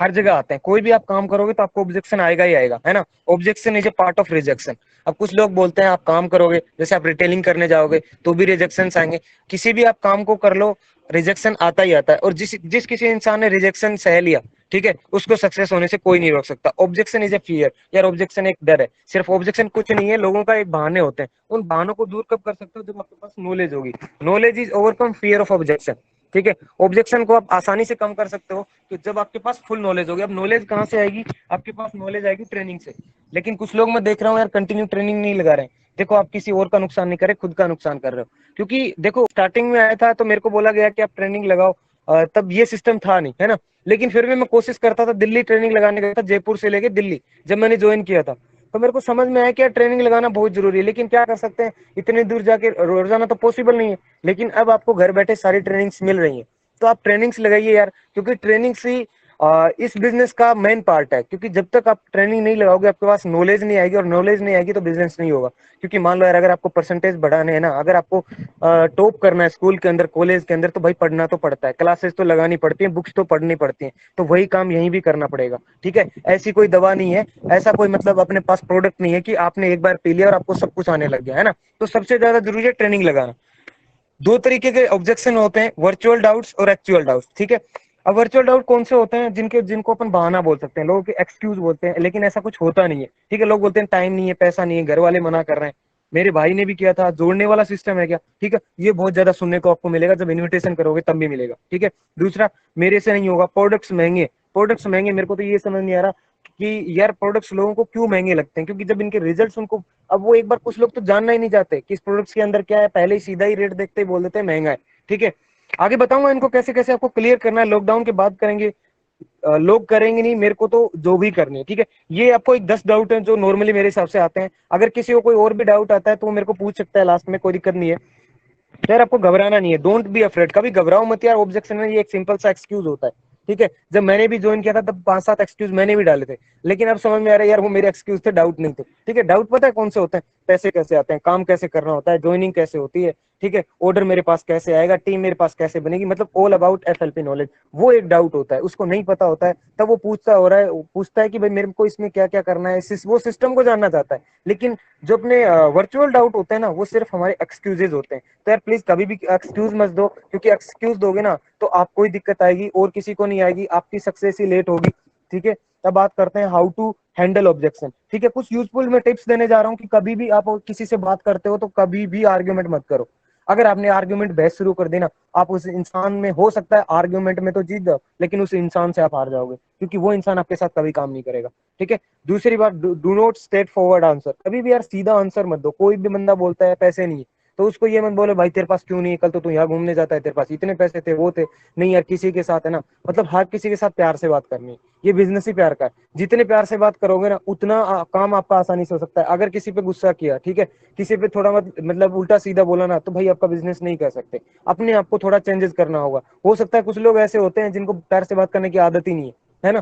हर जगह आते हैं। कोई भी आप काम करोगे तो आपको ऑब्जेक्शन आएगा ही आएगा, है ना। Objection is a part of rejection. अब कुछ लोग बोलते हैं आप काम करोगे, जैसे आप रिटेलिंग करने जाओगे तो भी रिजेक्शन आएंगे। किसी भी आप काम को कर लो, रिजेक्शन आता ही आता है। और जिस जिस किसी इंसान ने रिजेक्शन सह लिया, ठीक है, उसको सक्सेस होने से कोई नहीं रोक सकता। ऑब्जेक्शन इज ए फियर, यार ऑब्जेक्शन एक डर है। सिर्फ ऑब्जेक्शन कुछ नहीं है, लोगों का एक बहाने होते हैं। उन बहानों को दूर कब कर सकते हो, जब आपके पास नॉलेज होगी। Knowledge is overcome fear of objection, ठीक है। ऑब्जेक्शन को आप आसानी से कम कर सकते हो कि जब आपके पास फुल नॉलेज होगी। अब नॉलेज कहाँ से आएगी, आपके पास नॉलेज आएगी ट्रेनिंग से। लेकिन कुछ लोग मैं देख रहा हूँ यार कंटिन्यू ट्रेनिंग नहीं लगा रहे हैं। देखो आप किसी और का नुकसान नहीं कर रहे, खुद का नुकसान कर रहे हो। क्योंकि देखो स्टार्टिंग में आया था तो मेरे को बोला गया कि आप ट्रेनिंग लगाओ, तब ये सिस्टम था नहीं, है ना। लेकिन फिर भी मैं कोशिश करता था, दिल्ली ट्रेनिंग लगाने गया था, जयपुर से लेके दिल्ली जब मैंने ज्वाइन किया था। तो मेरे को समझ में आया कि यार ट्रेनिंग लगाना बहुत जरूरी है। लेकिन क्या कर सकते हैं, इतने दूर जाके रोजाना तो पॉसिबल नहीं है। लेकिन अब आपको घर बैठे सारी ट्रेनिंग्स मिल रही है, तो आप ट्रेनिंग्स लगाइए यार। क्योंकि ट्रेनिंग्स ही इस बिजनेस का मेन पार्ट है। क्योंकि जब तक आप ट्रेनिंग नहीं लगाओगे, आपके पास नॉलेज नहीं आएगी, और नॉलेज नहीं आएगी तो बिजनेस नहीं होगा। क्योंकि मान लो यार, अगर आपको परसेंटेज बढ़ाने हैं ना, अगर आपको टॉप करना है स्कूल के अंदर, कॉलेज के अंदर, तो भाई पढ़ना तो पड़ता है, क्लासेस तो लगानी पड़ती है, बुक्स तो पढ़नी पड़ती है। तो वही काम यहीं भी करना पड़ेगा, ठीक है। ऐसी कोई दवा नहीं है, ऐसा कोई मतलब अपने पास प्रोडक्ट नहीं है कि आपने एक बार पी लिया और आपको सब कुछ आने लग गया, है ना। तो सबसे ज्यादा जरूरी है ट्रेनिंग लगाना। दो तरीके के ऑब्जेक्शन होते हैं, वर्चुअल डाउट्स और एक्चुअल डाउट्स, ठीक है। अब वर्चुअल डाउट कौन से होते हैं, जिनको अपन बहाना बोल सकते हैं, लोगों के एक्सक्यूज बोलते हैं, लेकिन ऐसा कुछ होता नहीं है, ठीक है। लोग बोलते हैं टाइम नहीं है, पैसा नहीं है, घर वाले मना कर रहे हैं। मेरे भाई ने भी किया था, जोड़ने वाला सिस्टम है क्या, ठीक है। ये बहुत ज्यादा सुनने को आपको मिलेगा, जब इन्विटेशन करोगे तब भी मिलेगा, ठीक है। दूसरा, मेरे से नहीं होगा, प्रोडक्ट्स महंगे। प्रोडक्ट्स महंगे, मेरे को तो ये समझ नहीं आ रहा कि यार प्रोडक्ट्स लोगों को क्यों महंगे लगते हैं। क्योंकि जब इनके रिजल्ट्स उनको, अब वो एक बार, कुछ लोग तो जानना ही नहीं चाहते कि इस प्रोडक्ट्स के अंदर क्या है, पहले ही सीधा ही रेट देखते ही बोल देते हैं महंगा है, ठीक है। आगे बताऊंगा इनको कैसे कैसे आपको क्लियर करना है, लॉकडाउन के बाद करेंगे। लोग करेंगे नहीं, मेरे को तो जो भी करनी है, ठीक है। ये आपको एक 10 डाउट है जो नॉर्मली मेरे हिसाब से आते हैं। अगर किसी को कोई और भी डाउट आता है तो वो मेरे को पूछ सकता है लास्ट में, कोई दिक्कत नहीं है। यार आपको घबराना नहीं है, डोंट बी अफ्रेड, कभी घबराओ मत यार। ऑब्जेक्शन है, ये एक सिंपल सा एक्सक्यूज होता है, ठीक है। जब मैंने भी ज्वाइन किया था तब 5-7 एक्सक्यूज मैंने भी डाले थे। लेकिन अब समझ में आ रहा है यार वो मेरे एक्सक्यूज थे, डाउट नहीं थे, ठीक है। डाउट पता है कौन से होते हैं, पैसे कैसे आते हैं, काम कैसे करना होता है, ज्वाइनिंग कैसे होती है, ठीक है। ऑर्डर मेरे पास कैसे आएगा, टीम मेरे पास कैसे बनेगी, मतलब ऑल अबाउट एफएलपी नॉलेज। वो एक डाउट होता है, उसको नहीं पता होता है, तब वो पूछता है कि भाई मेरे को इसमें क्या क्या करना है, वो सिस्टम को जानना चाहता है। लेकिन जो अपने वर्चुअल डाउट होते हैं ना, वो सिर्फ हमारे एक्सक्यूजेज होते हैं। तो यार प्लीज कभी भी एक्सक्यूज मत दो, क्योंकि एक्सक्यूज दोगे ना तो आपको ही दिक्कत आएगी और किसी को नहीं आएगी, आपकी सक्सेस ही लेट होगी, ठीक है। तब बात करते हैं हाउ टू हैंडल ऑब्जेक्शन, ठीक है। कुछ यूजफुल मैं टिप्स देने जा रहा हूँ कि कभी भी आप किसी से बात करते हो तो कभी भी आर्ग्यूमेंट मत करो। अगर आपने आर्ग्यूमेंट बहस शुरू कर दी ना, आप उस इंसान में, हो सकता है आर्ग्यूमेंट में तो जीत जाओ, लेकिन उस इंसान से आप हार जाओगे, क्योंकि वो इंसान आपके साथ कभी काम नहीं करेगा, ठीक है। दूसरी बात, do not straight forward answer. कभी भी यार सीधा आंसर मत दो। कोई भी बंदा बोलता है पैसे नहीं है, तो उसको ये मत बोले भाई तेरे पास क्यों नहीं है, कल तो तू यहाँ घूमने जाता है, तेरे पास इतने पैसे थे, वो थे। नहीं यार, किसी के साथ है ना, मतलब हर किसी के साथ प्यार से बात करनी है। ये बिजनेस ही प्यार का है। जितने प्यार से बात करोगे ना, उतना काम आपका आसानी से हो सकता है। अगर किसी पे गुस्सा किया, ठीक है, किसी पे थोड़ा मतलब उल्टा सीधा बोला ना, तो भाई आपका बिजनेस नहीं कर सकते। अपने आप को थोड़ा चेंजेस करना होगा। हो सकता है कुछ लोग ऐसे होते हैं जिनको प्यार से बात करने की आदत ही नहीं है ना।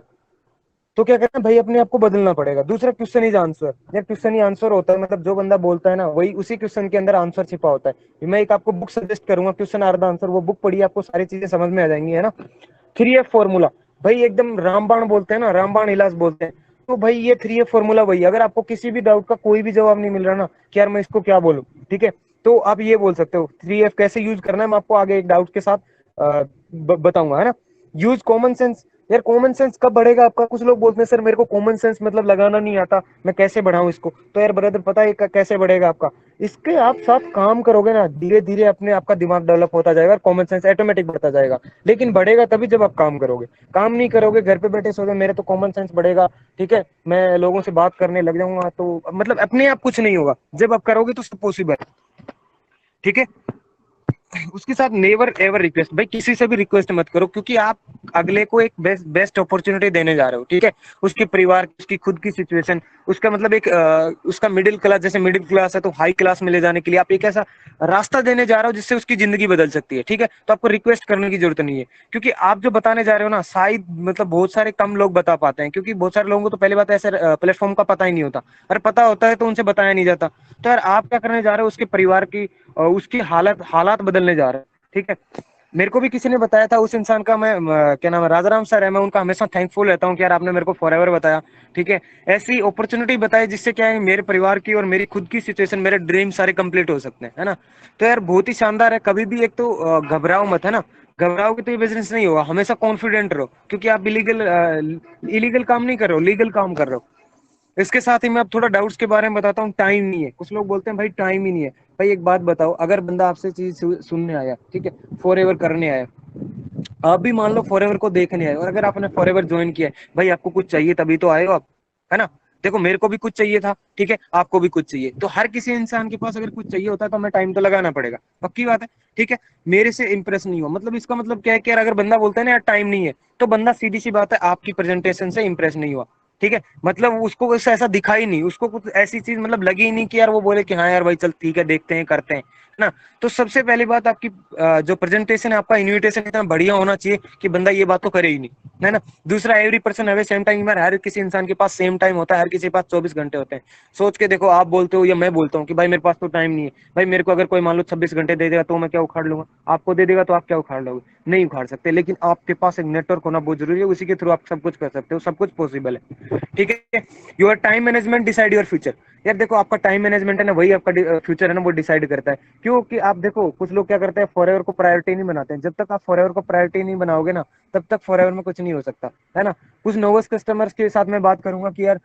तो क्या कहना है भाई, अपने आप को बदलना पड़ेगा। दूसरा, क्वेश्चन इज आंसर। यार क्वेश्चन ही आंसर होता है, मतलब जो बंदा बोलता है ना, वही उसी क्वेश्चन के अंदर आंसर छिपा होता है। मैं एक आपको बुक सजेस्ट करूंगा, क्वेश्चन आर द आंसर। वो बुक पढ़िए, आपको सारी चीजें समझ में आ जाएंगी, है ना। 3F फॉर्मूला, भाई एकदम रामबाण बोलते हैं ना, रामबाण इलाज बोलते हैं। तो भाई ये 3F फॉर्मूला वही। अगर आपको किसी भी डाउट का कोई भी जवाब नहीं मिल रहा ना, कि यार मैं इसको क्या बोलूं, ठीक है, तो आप ये बोल सकते हो 3F कैसे यूज करना है। मैं आपको आगे एक डाउट के साथ बताऊंगा, है ना। Use common sense. यार कॉमन सेंस कब बढ़ेगा आपका, कुछ लोग बोलते हैं सर मेरे को कॉमन सेंस मतलब लगाना नहीं आता, मैं कैसे बढ़ाऊं इसको। तो यार ब्रदर, पता है कैसे बढ़ेगा आपका, इसके आप साथ काम करोगे ना, धीरे धीरे अपने आपका दिमाग डेवलप होता जाएगा, कॉमन सेंस ऑटोमेटिक बढ़ता जाएगा। लेकिन बढ़ेगा तभी जब आप काम करोगे। काम नहीं करोगे, घर पे बैठे सोचो मेरे तो कॉमन सेंस बढ़ेगा, ठीक है, मैं लोगों से बात करने लग जाऊंगा, तो मतलब अपने आप कुछ नहीं होगा। जब आप करोगे तो सब पॉसिबल, ठीक है। उसके साथ नेवर एवर रिक्वेस्ट, भाई किसी से भी रिक्वेस्ट मत करो, क्योंकि आप अगले को एक बेस्ट बेस्ट अपॉर्चुनिटी देने जा रहे हो, ठीक है। उसके परिवार, उसकी खुद की सिचुएशन, उसका मतलब एक उसका मिडिल क्लास, जैसे मिडिल क्लास है तो हाई क्लास में ले जाने के लिए आप एक ऐसा रास्ता देने जा रहे हो जिससे उसकी जिंदगी बदल सकती है, ठीक है। तो आपको रिक्वेस्ट करने की जरूरत नहीं है, क्योंकि आप जो बताने जा रहे हो ना, शायद मतलब बहुत सारे कम लोग बता पाते हैं, क्योंकि बहुत सारे लोगों को तो पहली बात ऐसे प्लेटफॉर्म का पता ही नहीं होता। अगर पता होता है तो उनसे बताया नहीं जाता। तो यार आप क्या करने जा रहे हो, उसके परिवार की उसकी हालात बदलने जा रहे हैं, ठीक है। मेरे को भी किसी ने बताया था उस इंसान का, मैं क्या नाम है, राजाराम सर है, मैं उनका हमेशा थैंकफुल रहता हूँ कि यार आपने मेरे को फॉरएवर बताया। ठीक है, ऐसी अपॉर्चुनिटी बताई जिससे क्या है मेरे परिवार की और मेरी खुद की सिचुएशन, मेरे ड्रीम सारे कंप्लीट हो सकते हैं, है ना। तो यार बहुत ही शानदार है, कभी भी एक तो घबराओ मत, है ना। घबराओगे तो ये बिजनेस नहीं होगा, हमेशा कॉन्फिडेंट रहो, क्योंकि आप इलीगल काम नहीं कर रहे हो, लीगल काम कर रहे हो। इसके साथ ही मैं अब थोड़ा डाउट्स के बारे में बताता हूँ। टाइम नहीं है, कुछ लोग बोलते हैं भाई टाइम ही नहीं है। भाई एक बात बताओ, अगर बंदा आपसे चीज सुनने आया, ठीक है, फॉर करने आया, आप भी मान लो फॉरएवर को देखने आए, और अगर आपने फॉरएवर ज्वाइन किया है, भाई आपको कुछ चाहिए तभी तो आए हो आप, है ना। देखो मेरे को भी कुछ चाहिए था, ठीक है, आपको भी कुछ चाहिए, तो हर किसी इंसान के पास अगर कुछ चाहिए होता है तो हमें टाइम तो लगाना पड़ेगा, पक्की बात है। ठीक है, मेरे से इंप्रेस नहीं हुआ, मतलब इसका मतलब क्या है कि यार अगर बंदा बोलता है ना यार टाइम नहीं है, तो बंदा सीधी सी बात है आपकी प्रेजेंटेशन से इंप्रेस नहीं हुआ। ठीक है, मतलब उसको कुछ ऐसा दिखा ही नहीं, उसको कुछ ऐसी चीज मतलब लगी ही नहीं कि यार वो बोले कि हाँ यार भाई चल ठीक है देखते हैं करते हैं, है ना। तो सबसे पहली बात आपकी जो प्रेजेंटेशन है, आपका इन्विटेशन इतना बढ़िया होना चाहिए कि बंदा ये बात तो करे ही नहीं, है ना। दूसरा, every person have same time, हर किसी इंसान के पास सेम टाइम होता है, हर किसी के पास 24 घंटे होते हैं। सोच के देखो, आप बोलते हो या मैं बोलता हूँ कि भाई मेरे पास तो टाइम नहीं है, भाई मेरे को अगर कोई मान लो 26 घंटे दे देगा तो मैं क्या उखाड़ लूंगा, आपको दे देगा तो आप क्या उखाड़ लोगे, नहीं उखाड़ सकते। लेकिन आपके पास एक नेटवर्क होना बहुत जरूरी है, उसी के थ्रू आप सब कुछ कर सकते हो, सब कुछ पॉसिबल है। ठीक है, your time management decide your future. यार देखो आपका टाइम मैनेजमेंट है ना, वही आपका फ्यूचर है ना, वो डिसाइड करता है। क्योंकि आप देखो कुछ लोग क्या करते हैं, फॉरएवर को प्रायोरिटी नहीं बनाते हैं। जब तक आप फॉरएवर को प्रायोरिटी नहीं बनाओगे ना, तब तक फॉरएवर में कुछ नहीं हो सकता, है ना। कुछ नोवस कस्टमर्स के साथ मैं बात करूंगा कि यार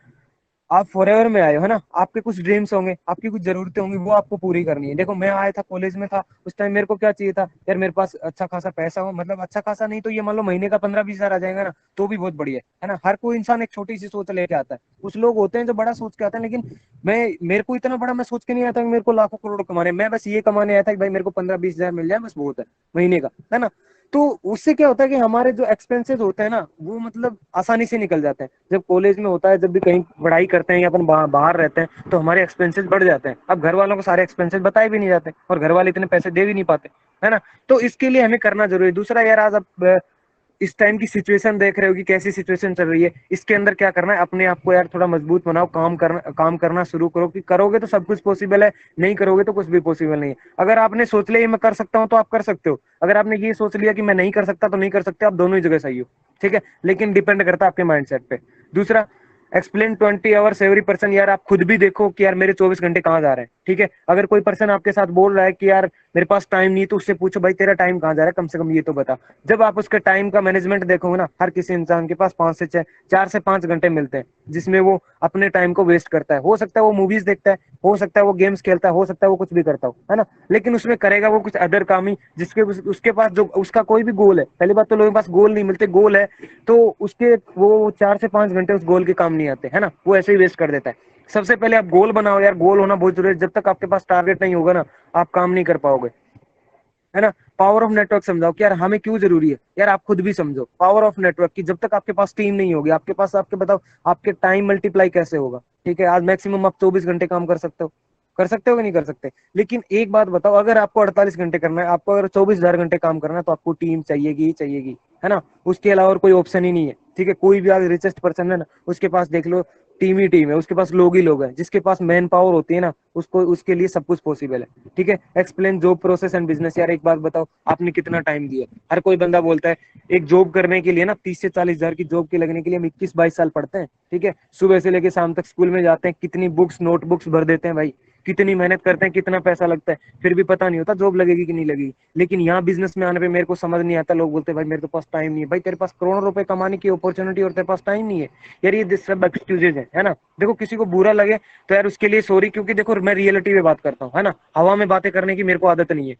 आप फॉरएवर में आए हो, है ना, आपके कुछ ड्रीम्स होंगे, आपकी कुछ जरूरतें होंगी, वो आपको पूरी करनी है। देखो मैं आया था, कॉलेज में था, उस टाइम मेरे को क्या चाहिए था यार, मेरे पास अच्छा खासा पैसा हो, मतलब अच्छा खासा नहीं तो ये मान लो महीने का 15-20 हजार आ जाएगा ना, तो भी बहुत बढ़िया है ना। हर कोई इंसान एक छोटी सी सोच लेके आता है, कुछ लोग होते हैं जो बड़ा सोच के आते हैं, लेकिन मेरे को इतना बड़ा मैं सोच के नहीं आता कि मेरे को लाखों करोड़ कमाने, मैं बस ये कमाने आया था कि भाई मेरे को 15-20 हजार मिल जाए, बस बहुत है महीने का, है ना। तो उससे क्या होता है कि हमारे जो एक्सपेंसेस होते हैं ना, वो मतलब आसानी से निकल जाते हैं। जब कॉलेज में होता है, जब भी कहीं पढ़ाई करते हैं या अपन बाहर रहते हैं, तो हमारे एक्सपेंसेस बढ़ जाते हैं। अब घर वालों को सारे एक्सपेंसेस बताए भी नहीं जाते, और घर वाले इतने पैसे दे भी नहीं पाते, है ना। तो इसके लिए हमें करना जरूरी है। दूसरा यार, आज आप इस टाइम की सिचुएशन देख रहे हो कि कैसी सिचुएशन चल रही है, इसके अंदर क्या करना है, अपने आप को यार थोड़ा मजबूत बनाओ, काम करना शुरू करो, कि करोगे तो सब कुछ पॉसिबल है, नहीं करोगे तो कुछ भी पॉसिबल नहीं है। अगर आपने सोच लिया मैं कर सकता हूँ तो आप कर सकते हो, अगर आपने ये सोच लिया कि मैं नहीं कर सकता तो नहीं कर सकते, आप दोनों ही जगह सही हो। ठीक है, लेकिन डिपेंड करता है आपके माइंडसेट पे। दूसरा, एक्सप्लेन 20 आवर्स एवरी पर्सन। यार आप खुद भी देखो कि यार मेरे 24 घंटे कहाँ जा रहे हैं। ठीक है, अगर कोई पर्सन आपके साथ बोल रहा है कि यार मेरे पास टाइम नहीं, तो उससे पूछो भाई तेरा टाइम कहाँ जा रहा है, कम से कम ये तो बता। जब आप उसके टाइम का मैनेजमेंट देखोगे ना, हर किसी इंसान के पास 4 से 5 घंटे मिलते हैं, जिसमें वो अपने टाइम को वेस्ट करता है। हो सकता है वो मूवीज देखता है, हो सकता है वो गेम्स खेलता है, हो सकता है वो कुछ भी करता हो, है ना। लेकिन उसमें करेगा वो कुछ अदर काम ही, जिसके उसके पास जो उसका कोई भी गोल है। पहली बात तो लोगों के पास गोल नहीं मिलते, गोल है तो उसके वो 4 से 5 घंटे उस गोल के काम नहीं आते, है ना, वो ऐसे ही वेस्ट कर देता है। सबसे पहले आप गोल बनाओ यार, गोल होना बहुत जरूरी है। जब तक आपके पास टारगेट नहीं होगा ना, आप काम नहीं कर पाओगे, है ना। पावर ऑफ नेटवर्क समझाओ कि यार हमें क्यों जरूरी है, यार आप खुद भी समझो पावर ऑफ नेटवर्क की। जब तक आपके पास टीम नहीं होगी, आपके पास, आपके बताओ आपके टाइम मल्टीप्लाई कैसे होगा। ठीक है, आज मैक्सिमम आप 24 घंटे काम कर सकते हो कि नहीं कर सकते। लेकिन एक बात बताओ, अगर आपको 48 घंटे करना है, आपको अगर 24 हजार घंटे काम करना है, तो आपको टीम चाहिएगी ही चाहिएगी, है ना। उसके अलावा और कोई ऑप्शन ही नहीं है। ठीक है, कोई भी आज रिचेस्ट पर्सन है ना, उसके पास देख लो टीम ही टीम है, उसके पास लोग ही लोग हैं। जिसके पास मैन पावर होती है ना, उसको उसके लिए सब कुछ पॉसिबल है। ठीक है, explain job process and business. यार एक बात बताओ, आपने कितना टाइम दिया। हर कोई बंदा बोलता है एक जॉब करने के लिए ना, 30 से 40 हजार की जॉब के लगने के लिए हम 21-22 साल पढ़ते हैं। ठीक है, सुबह से लेकर शाम तक स्कूल में जाते हैं, कितनी बुक्स नोटबुक्स भर देते हैं भाई, कितनी मेहनत करते हैं, कितना पैसा लगता है, फिर भी पता नहीं होता जॉब लगेगी कि नहीं लगेगी। लेकिन यहाँ बिजनेस में आने पे मेरे को समझ नहीं आता, लोग बोलते हैं भाई मेरे तो पास टाइम नहीं है। भाई तेरे पास करोड़ों रुपए कमाने की अपॉर्चुनिटी और तेरे पास टाइम नहीं है, यार ये सब एक्सक्यूजेज है ना। देखो किसी को बुरा लगे तो यार उसके लिए सॉरी, क्योंकि देखो मैं रियलिटी में बात करता हूँ, है ना। हवा में बातें करने की मेरे को आदत नहीं है,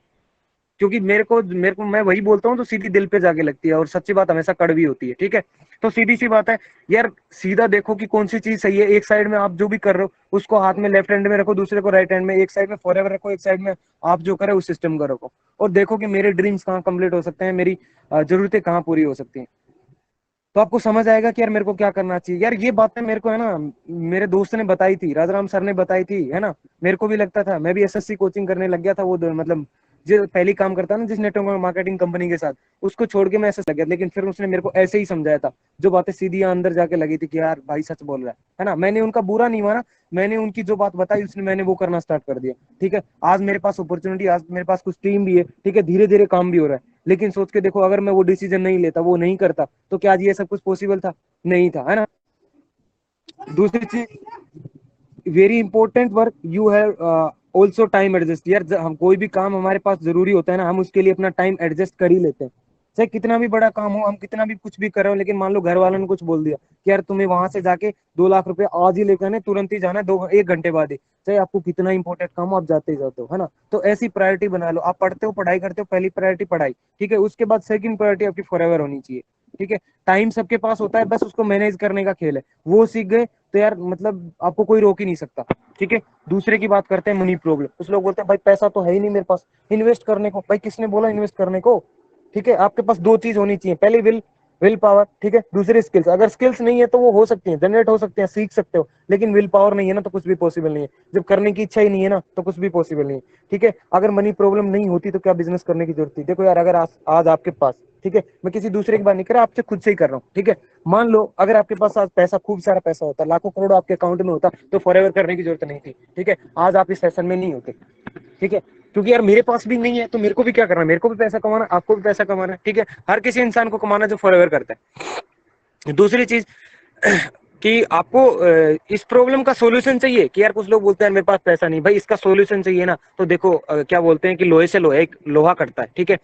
क्योंकि मेरे को मैं वही बोलता हूँ तो सीधी दिल पे जाके लगती है, और सच्ची बात हमेशा कड़वी होती है। ठीक है, तो सीधी सी बात है यार, सीधा देखो कि कौन सी चीज सही है। एक साइड में आप जो भी कर रहे हो उसको हाथ में लेफ्ट हैंड में रखो, दूसरे को राइट हैंड में, एक साइड में फॉरएवर रखो, एक साइड में आप जो करे उस सिस्टम का रखो, और देखो कि मेरे ड्रीम्स कहाँ कंप्लीट हो सकते हैं, मेरी जरूरतें कहाँ पूरी हो सकती हैं। तो आपको समझ आएगा कि यार मेरे को क्या करना चाहिए। यार ये बातें मेरे को है ना, मेरे दोस्त ने बताई थी, राजाराम सर ने बताई थी, है ना। मेरे को भी लगता था, मैं भी एसएससी कोचिंग करने लग गया था, मतलब जो पहली काम करता ना जिस नेटवर्क मार्केटिंग कंपनी के साथ, उसको छोड़ के मैं ऐसे लग गया। लेकिन फिर उसने मेरे को ऐसे ही समझाया था, जो बातें सीधी अंदर जाके लगी थी कि यार भाई सच बोल रहा है ना। मैंने उनका बुरा नहीं माना, मैंने उनकी जो बात बताई उसने मैंने वो करना स्टार्ट कर दिया। ठीक है, आज मेरे पास अपॉर्चुनिटी, आज मेरे पास कुछ टीम भी है। ठीक है, धीरे धीरे काम भी हो रहा है। लेकिन सोच के देखो, अगर मैं वो डिसीजन नहीं लेता, वो नहीं करता, तो क्या आज ये सब कुछ पॉसिबल था? नहीं था, है ना। दूसरी चीज, very important work you have also time adjust. यार हम कोई भी काम हमारे पास जरूरी होता है ना, हम उसके लिए अपना टाइम एडजस्ट कर ही लेते हैं। चाहे कितना भी बड़ा काम हो, हम कितना भी कुछ भी कर रहे हो, लेकिन मान लो घर वालों ने कुछ बोल दिया कि यार तुम्हें वहां से जाके 2 लाख रुपए आज ही लेकर आने, तुरंत ही जाना है, 1 घंटे बाद ही, चाहे आपको कितना इंपॉर्टेंट काम हो, आप जाते ही जाते हो, है ना। तो ऐसी प्रायोरिटी बना लो। आप पढ़ते हो, पढ़ाई करते हो, पहली प्रायोरिटी पढ़ाई, ठीक है। उसके बाद सेकंड प्रायोरिटी आपकी फॉरएवर होनी चाहिए, ठीक है। टाइम सबके पास होता है, बस उसको मैनेज करने का खेल है। वो सीख गए तो यार मतलब आपको कोई रोक ही नहीं सकता, ठीक है। दूसरे की बात करते हैं, मनी प्रॉब्लम। कुछ लोग बोलते हैं भाई पैसा तो है ही नहीं मेरे पास इन्वेस्ट करने को। भाई किसने बोला इन्वेस्ट करने को? ठीक है, आपके पास दो चीज होनी चाहिए, पहली विल पावर, ठीक है। दूसरी स्किल्स। अगर स्किल्स नहीं है तो वो हो सकती है, जनरेट हो सकते हैं, सीख सकते हो, लेकिन विल पावर नहीं है ना, तो कुछ भी पॉसिबल नहीं है। जब करने की इच्छा ही नहीं है ना, तो कुछ भी पॉसिबल नहीं है, ठीक है। अगर मनी प्रॉब्लम नहीं होती तो क्या बिजनेस करने की जरूरत थी? देखो यार, अगर आज आपके पास, ठीक है, मैं किसी दूसरे की बात नहीं कर रहा, आपसे खुद से ही कर रहा हूँ, ठीक है। मान लो अगर आपके पास आज पैसा, खूब सारा पैसा होता, लाखों करोड़ों आपके अकाउंट में होता, तो फॉरएवर करने की जरूरत नहीं थी, ठीक है। आज आप इस सेशन में नहीं होते, ठीक है। क्योंकि यार मेरे पास भी नहीं है, तो मेरे को भी क्या करना है, मेरे को भी पैसा कमाना, आपको भी पैसा कमाना है, ठीक है। हर किसी इंसान को कमाना जो फॉरएवर करता है। दूसरी चीज कि आपको इस प्रॉब्लम का सॉल्यूशन चाहिए, कि यार कुछ लोग बोलते हैं मेरे पास पैसा नहीं, भाई इसका सॉल्यूशन चाहिए ना, तो देखो क्या बोलते हैं कि लोहे से लोहे एक लोहा कटता है, ठीक है।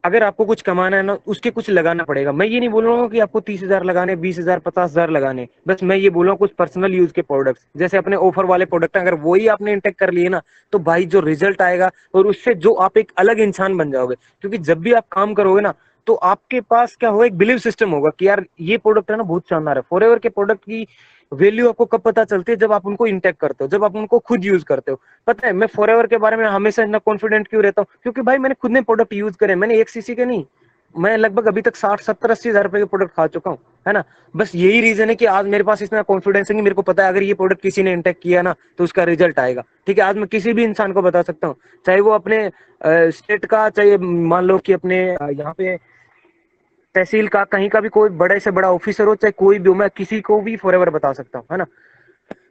अगर आपको कुछ कमाना है ना, उसके कुछ लगाना पड़ेगा। मैं ये नहीं बोल रहा हूँ कि आपको 30,000 लगाने, 20,000, 50,000 लगाने, बस मैं ये बोल रहा हूँ कुछ पर्सनल यूज के प्रोडक्ट्स, जैसे अपने ऑफर वाले प्रोडक्ट, अगर वही आपने इंटेक कर लिए ना, तो भाई जो रिजल्ट आएगा, और उससे जो आप एक अलग इंसान बन जाओगे। क्योंकि जब भी आप काम करोगे ना, तो आपके पास क्या होगा, एक बिलीव सिस्टम होगा कि यार ये प्रोडक्ट है ना, बहुत शानदार है। फॉरएवर के प्रोडक्ट की वैल्यू आपको कब पता चलती है? जब आप उनको इंटेक करते हो, जब आप उनको खुद यूज करते हो। पता है मैं फॉरएवर के बारे में हमेशा इतना कॉन्फिडेंट क्यों रहता हूँ? क्योंकि भाई मैंने खुद ने प्रोडक्ट यूज करे, मैंने 1 सीसी के नहीं, मैं लगभग अभी तक 60, 70, 80 हजार रुपए के प्रोडक्ट खा चुका हूँ, है ना। बस यही रीजन है कि आज मेरे पास इतना कॉन्फिडेंस है कि मेरे को पता है अगर ये प्रोडक्ट किसी ने इंटेक किया ना, तो उसका रिजल्ट आएगा, ठीक है। आज मैं किसी भी इंसान को बता सकता हूँ, चाहे वो अपने स्टेट का, चाहे मान लो कि अपने यहाँ पे तहसील का, कहीं का भी कोई बड़े से बड़ा ऑफिसर हो, चाहे कोई भी हो, मैं किसी को भी फॉरएवर बता सकता हूँ, है ना।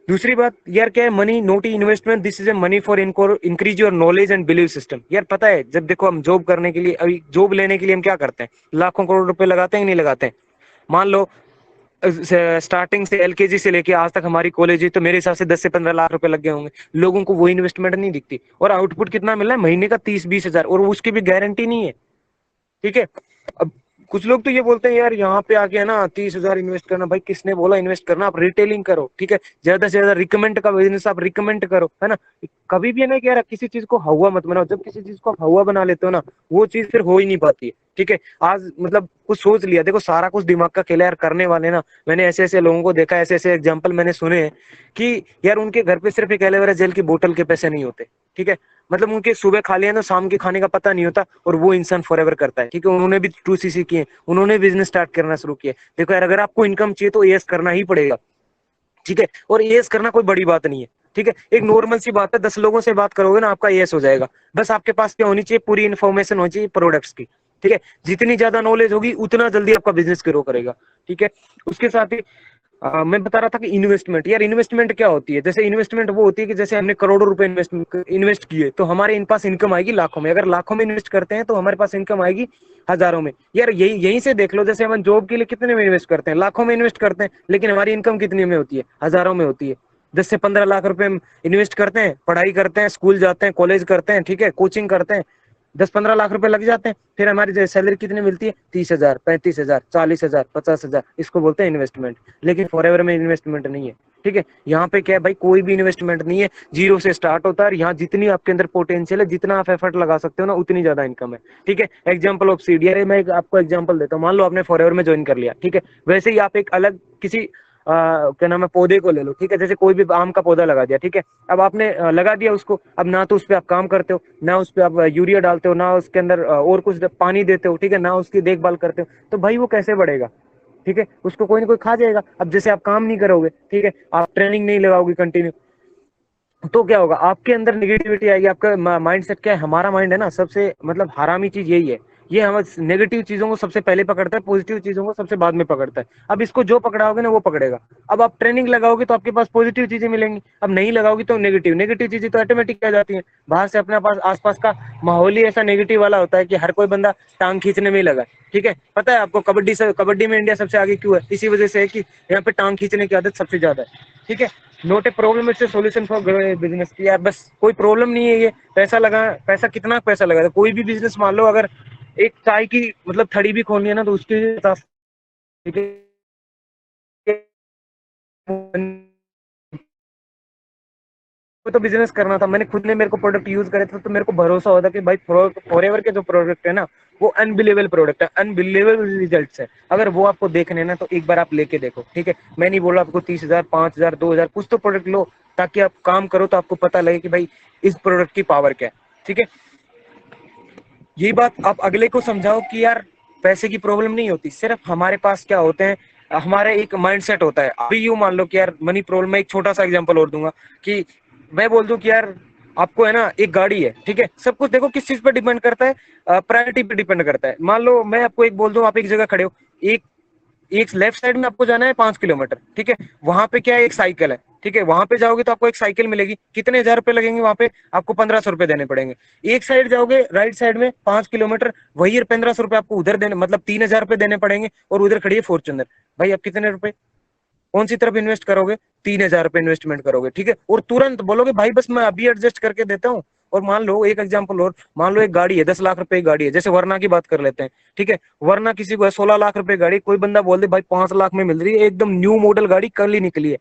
दूसरी बात यार क्या है, money note investment, this is a money for increase your knowledge and believe system. यार पता है, जब देखो हम जॉब करने के लिए, अभी जॉब लेने के लिए हम क्या करते हैं, लाखों करोड़ रुपए लगाते हैं कि नहीं लगाते हैं? मान लो स्टार्टिंग से एलकेजी से लेके आज तक हमारी कॉलेज है, तो मेरे हिसाब से 10 से 15 लाख रुपए लग गए होंगे। लोगों को वो इन्वेस्टमेंट नहीं दिखती, और आउटपुट कितना मिल रहा है महीने का, 30-20 हजार, और उसकी भी गारंटी नहीं है, ठीक है। अब कुछ लोग तो ये बोलते हैं यार यहाँ पे आके है ना 30,000 इन्वेस्ट करना। भाई किसने बोला इन्वेस्ट करना? आप रिटेलिंग करो, ठीक है। ज्यादा से ज्यादा रिकमेंड का बिजनेस आप रिकमेंड करो, है ना। कभी भी है ना कि यार किसी चीज को हवा मत बनाओ। जब किसी चीज को आप हवा बना लेते हो ना, वो चीज फिर हो ही नहीं पाती है, ठीक है। आज मतलब कुछ सोच लिया, देखो सारा कुछ दिमाग का खेल है यार, करने वाले ना, मैंने ऐसे ऐसे लोगों को देखा, ऐसे ऐसे एग्जाम्पल मैंने सुने हैं कि यार उनके घर पे सिर्फ एक एलोवेरा जेल की बोतल के पैसे नहीं होते, ठीक है। मतलब उनके सुबह खा लिया ना, शाम के खाने का पता नहीं होता, और वो इंसान फॉरएवर करता है, ठीक है। उन्होंने भी 2 सीसी किए, उन्होंने बिजनेस स्टार्ट करना शुरू किया। देखो यार, अगर आपको इनकम चाहिए तो एएस करना ही पड़ेगा, ठीक है। और एएस करना कोई बड़ी बात नहीं है, ठीक है। एक नॉर्मल सी बात है, 10 लोगों से बात करोगे ना, आपका एएस हो जाएगा। बस आपके पास क्या होनी चाहिए, पूरी इन्फॉर्मेशन होनी चाहिए प्रोडक्ट्स की, ठीक है। जितनी ज्यादा नॉलेज होगी, उतना जल्दी आपका बिजनेस ग्रो करेगा, ठीक है। उसके साथ ही मैं बता रहा था कि इन्वेस्टमेंट, यार इन्वेस्टमेंट क्या होती है? जैसे इन्वेस्टमेंट वो होती है कि जैसे हमने करोड़ों रुपए इन्वेस्ट किए, तो हमारे इन पास इनकम आएगी लाखों में। अगर लाखों में इन्वेस्ट करते हैं, तो हमारे पास इनकम आएगी हजारों में। यार यहीं से देख लो, जैसे हम जॉब के लिए कितने में इन्वेस्ट करते हैं, लाखों में इन्वेस्ट करते हैं, लेकिन हमारी इनकम कितने में होती है? हजारों में होती है। 10 से 15 लाख रुपए हम इन्वेस्ट करते हैं, पढ़ाई करते हैं, स्कूल जाते हैं, कॉलेज करते हैं, ठीक है, कोचिंग करते हैं, 10-15 लाख रुपए लग जाते हैं। फिर हमारी सैलरी कितनी मिलती है? 30,000, 35,000, 40,000, 50,000। इसको बोलते हैं इन्वेस्टमेंट। लेकिन फॉरएवर में इन्वेस्टमेंट नहीं है, ठीक है। यहाँ पे क्या है भाई, कोई भी इन्वेस्टमेंट नहीं है, जीरो से स्टार्ट होता है। और यहाँ जितनी आपके अंदर पोटेंशियल है, जितना आप एफर्ट लगा सकते हो ना, उतनी ज्यादा इनकम है, ठीक है। एग्जाम्पल ऑफ सीड, यार मैं आपको एग्जाम्पल देता हूँ। मान लो आपने फॉरएवर में ज्वाइन कर लिया, ठीक है। वैसे ही आप एक अलग किसी क्या नाम है, पौधे को ले लो, ठीक है। जैसे कोई भी आम का पौधा लगा दिया, ठीक है। अब आपने लगा दिया उसको, अब ना तो उस पर आप काम करते हो, ना उस पर आप यूरिया डालते हो, ना उसके अंदर और कुछ पानी देते हो, ठीक है, ना उसकी देखभाल करते हो, तो भाई वो कैसे बढ़ेगा? ठीक है, उसको कोई ना कोई खा जाएगा। अब जैसे आप काम नहीं करोगे, ठीक है, आप ट्रेनिंग नहीं लगाओगे कंटिन्यू, तो क्या होगा? आपके अंदर निगेटिविटी आएगी। आपका माइंड सेट क्या है? हमारा माइंड है ना, सबसे मतलब हरामी चीज यही है ये हम नेगेटिव चीजों को सबसे पहले पकड़ता है, पॉजिटिव चीजों को सबसे बाद में पकड़ता है। अब इसको जो पकड़ाओगे ना वो पकड़ेगा। अब आप ट्रेनिंग लगाओगे तो आपके पास पॉजिटिव चीजें मिलेंगी, अब नहीं लगाओगी तो नेगेटिव। नेगेटिव चीजें तो ऑटोमेटिक आ जाती है बाहर से, अपने पास आसपास का माहौल ही ऐसा नेगेटिव वाला होता है कि हर कोई बंदा टांग खींचने में ही लगा। ठीक है, पता है आपको कबड्डी से, कबड्डी में इंडिया सबसे आगे क्यों है? इसी वजह से है कि यहाँ पे टांग खींचने की आदत सबसे ज्यादा है। ठीक है, note a problem it's a solution for business. यार बस कोई प्रॉब्लम नहीं है, ये पैसा लगा, पैसा कितना पैसा लगा, कोई भी बिजनेस मान लो, अगर एक चाय की मतलब थड़ी भी खोलनी है ना तो उसके लिए 50, तो बिजनेस करना था, मैंने खुद ने मेरे को प्रोडक्ट यूज करे थे तो मेरे को भरोसा होता कि भाई फॉरएवर के जो प्रोडक्ट है ना वो अनबिलीवेबल प्रोडक्ट है, अनबिलीवेबल रिजल्ट्स है। अगर वो आपको देखने ना तो एक बार आप लेके देखो। ठीक है, मैं नहीं बोला आपको 30,000, 5,000, 2,000 कुछ तो प्रोडक्ट लो, ताकि आप काम करो तो आपको पता लगे कि भाई इस प्रोडक्ट की पावर क्या है। ठीक है, यही बात आप अगले को समझाओ कि यार पैसे की प्रॉब्लम नहीं होती, सिर्फ हमारे पास क्या होते हैं, हमारा एक माइंडसेट होता है। अभी यूं मान लो कि यार मनी प्रॉब्लम, में एक छोटा सा एग्जांपल और दूंगा कि मैं बोल दूं कि यार आपको है ना एक गाड़ी है, ठीक है, सब कुछ देखो किस चीज पर डिपेंड करता है, प्रायोरिटी पे डिपेंड करता है। मान लो मैं आपको एक बोल दूं, आप एक जगह खड़े हो, एक एक लेफ्ट साइड में आपको जाना है 5 किलोमीटर, ठीक है, वहां पे क्या है, एक साइकिल है, ठीक है, वहां पे जाओगे तो आपको एक साइकिल मिलेगी, कितने 1,000 रुपए लगेंगे वहां पे? आपको 1,500 रुपए देने पड़ेंगे। एक साइड जाओगे राइट साइड में 5 किलोमीटर, वही 1,500 रुपए आपको उधर देने, मतलब 3,000 रुपए देने पड़ेंगे, और उधर खड़ी है फॉर्च्यूनर। भाई आप कितने रुपए, कौन सी तरफ इन्वेस्ट करोगे? 3,000 रुपए इन्वेस्टमेंट करोगे। ठीक है, और तुरंत बोलोगे भाई बस मैं अभी एडजस्ट करके देता हूँ। और मान लो एक एग्जांपल और, मान लो एक गाड़ी है 10 लाख रुपए की गाड़ी है, जैसे वरना की बात कर लेते हैं। ठीक है, वरना किसी को है 16 लाख रुपए गाड़ी, कोई बंदा बोल दे भाई 5 लाख में मिल रही है, एकदम न्यू मॉडल गाड़ी कल ही निकली है।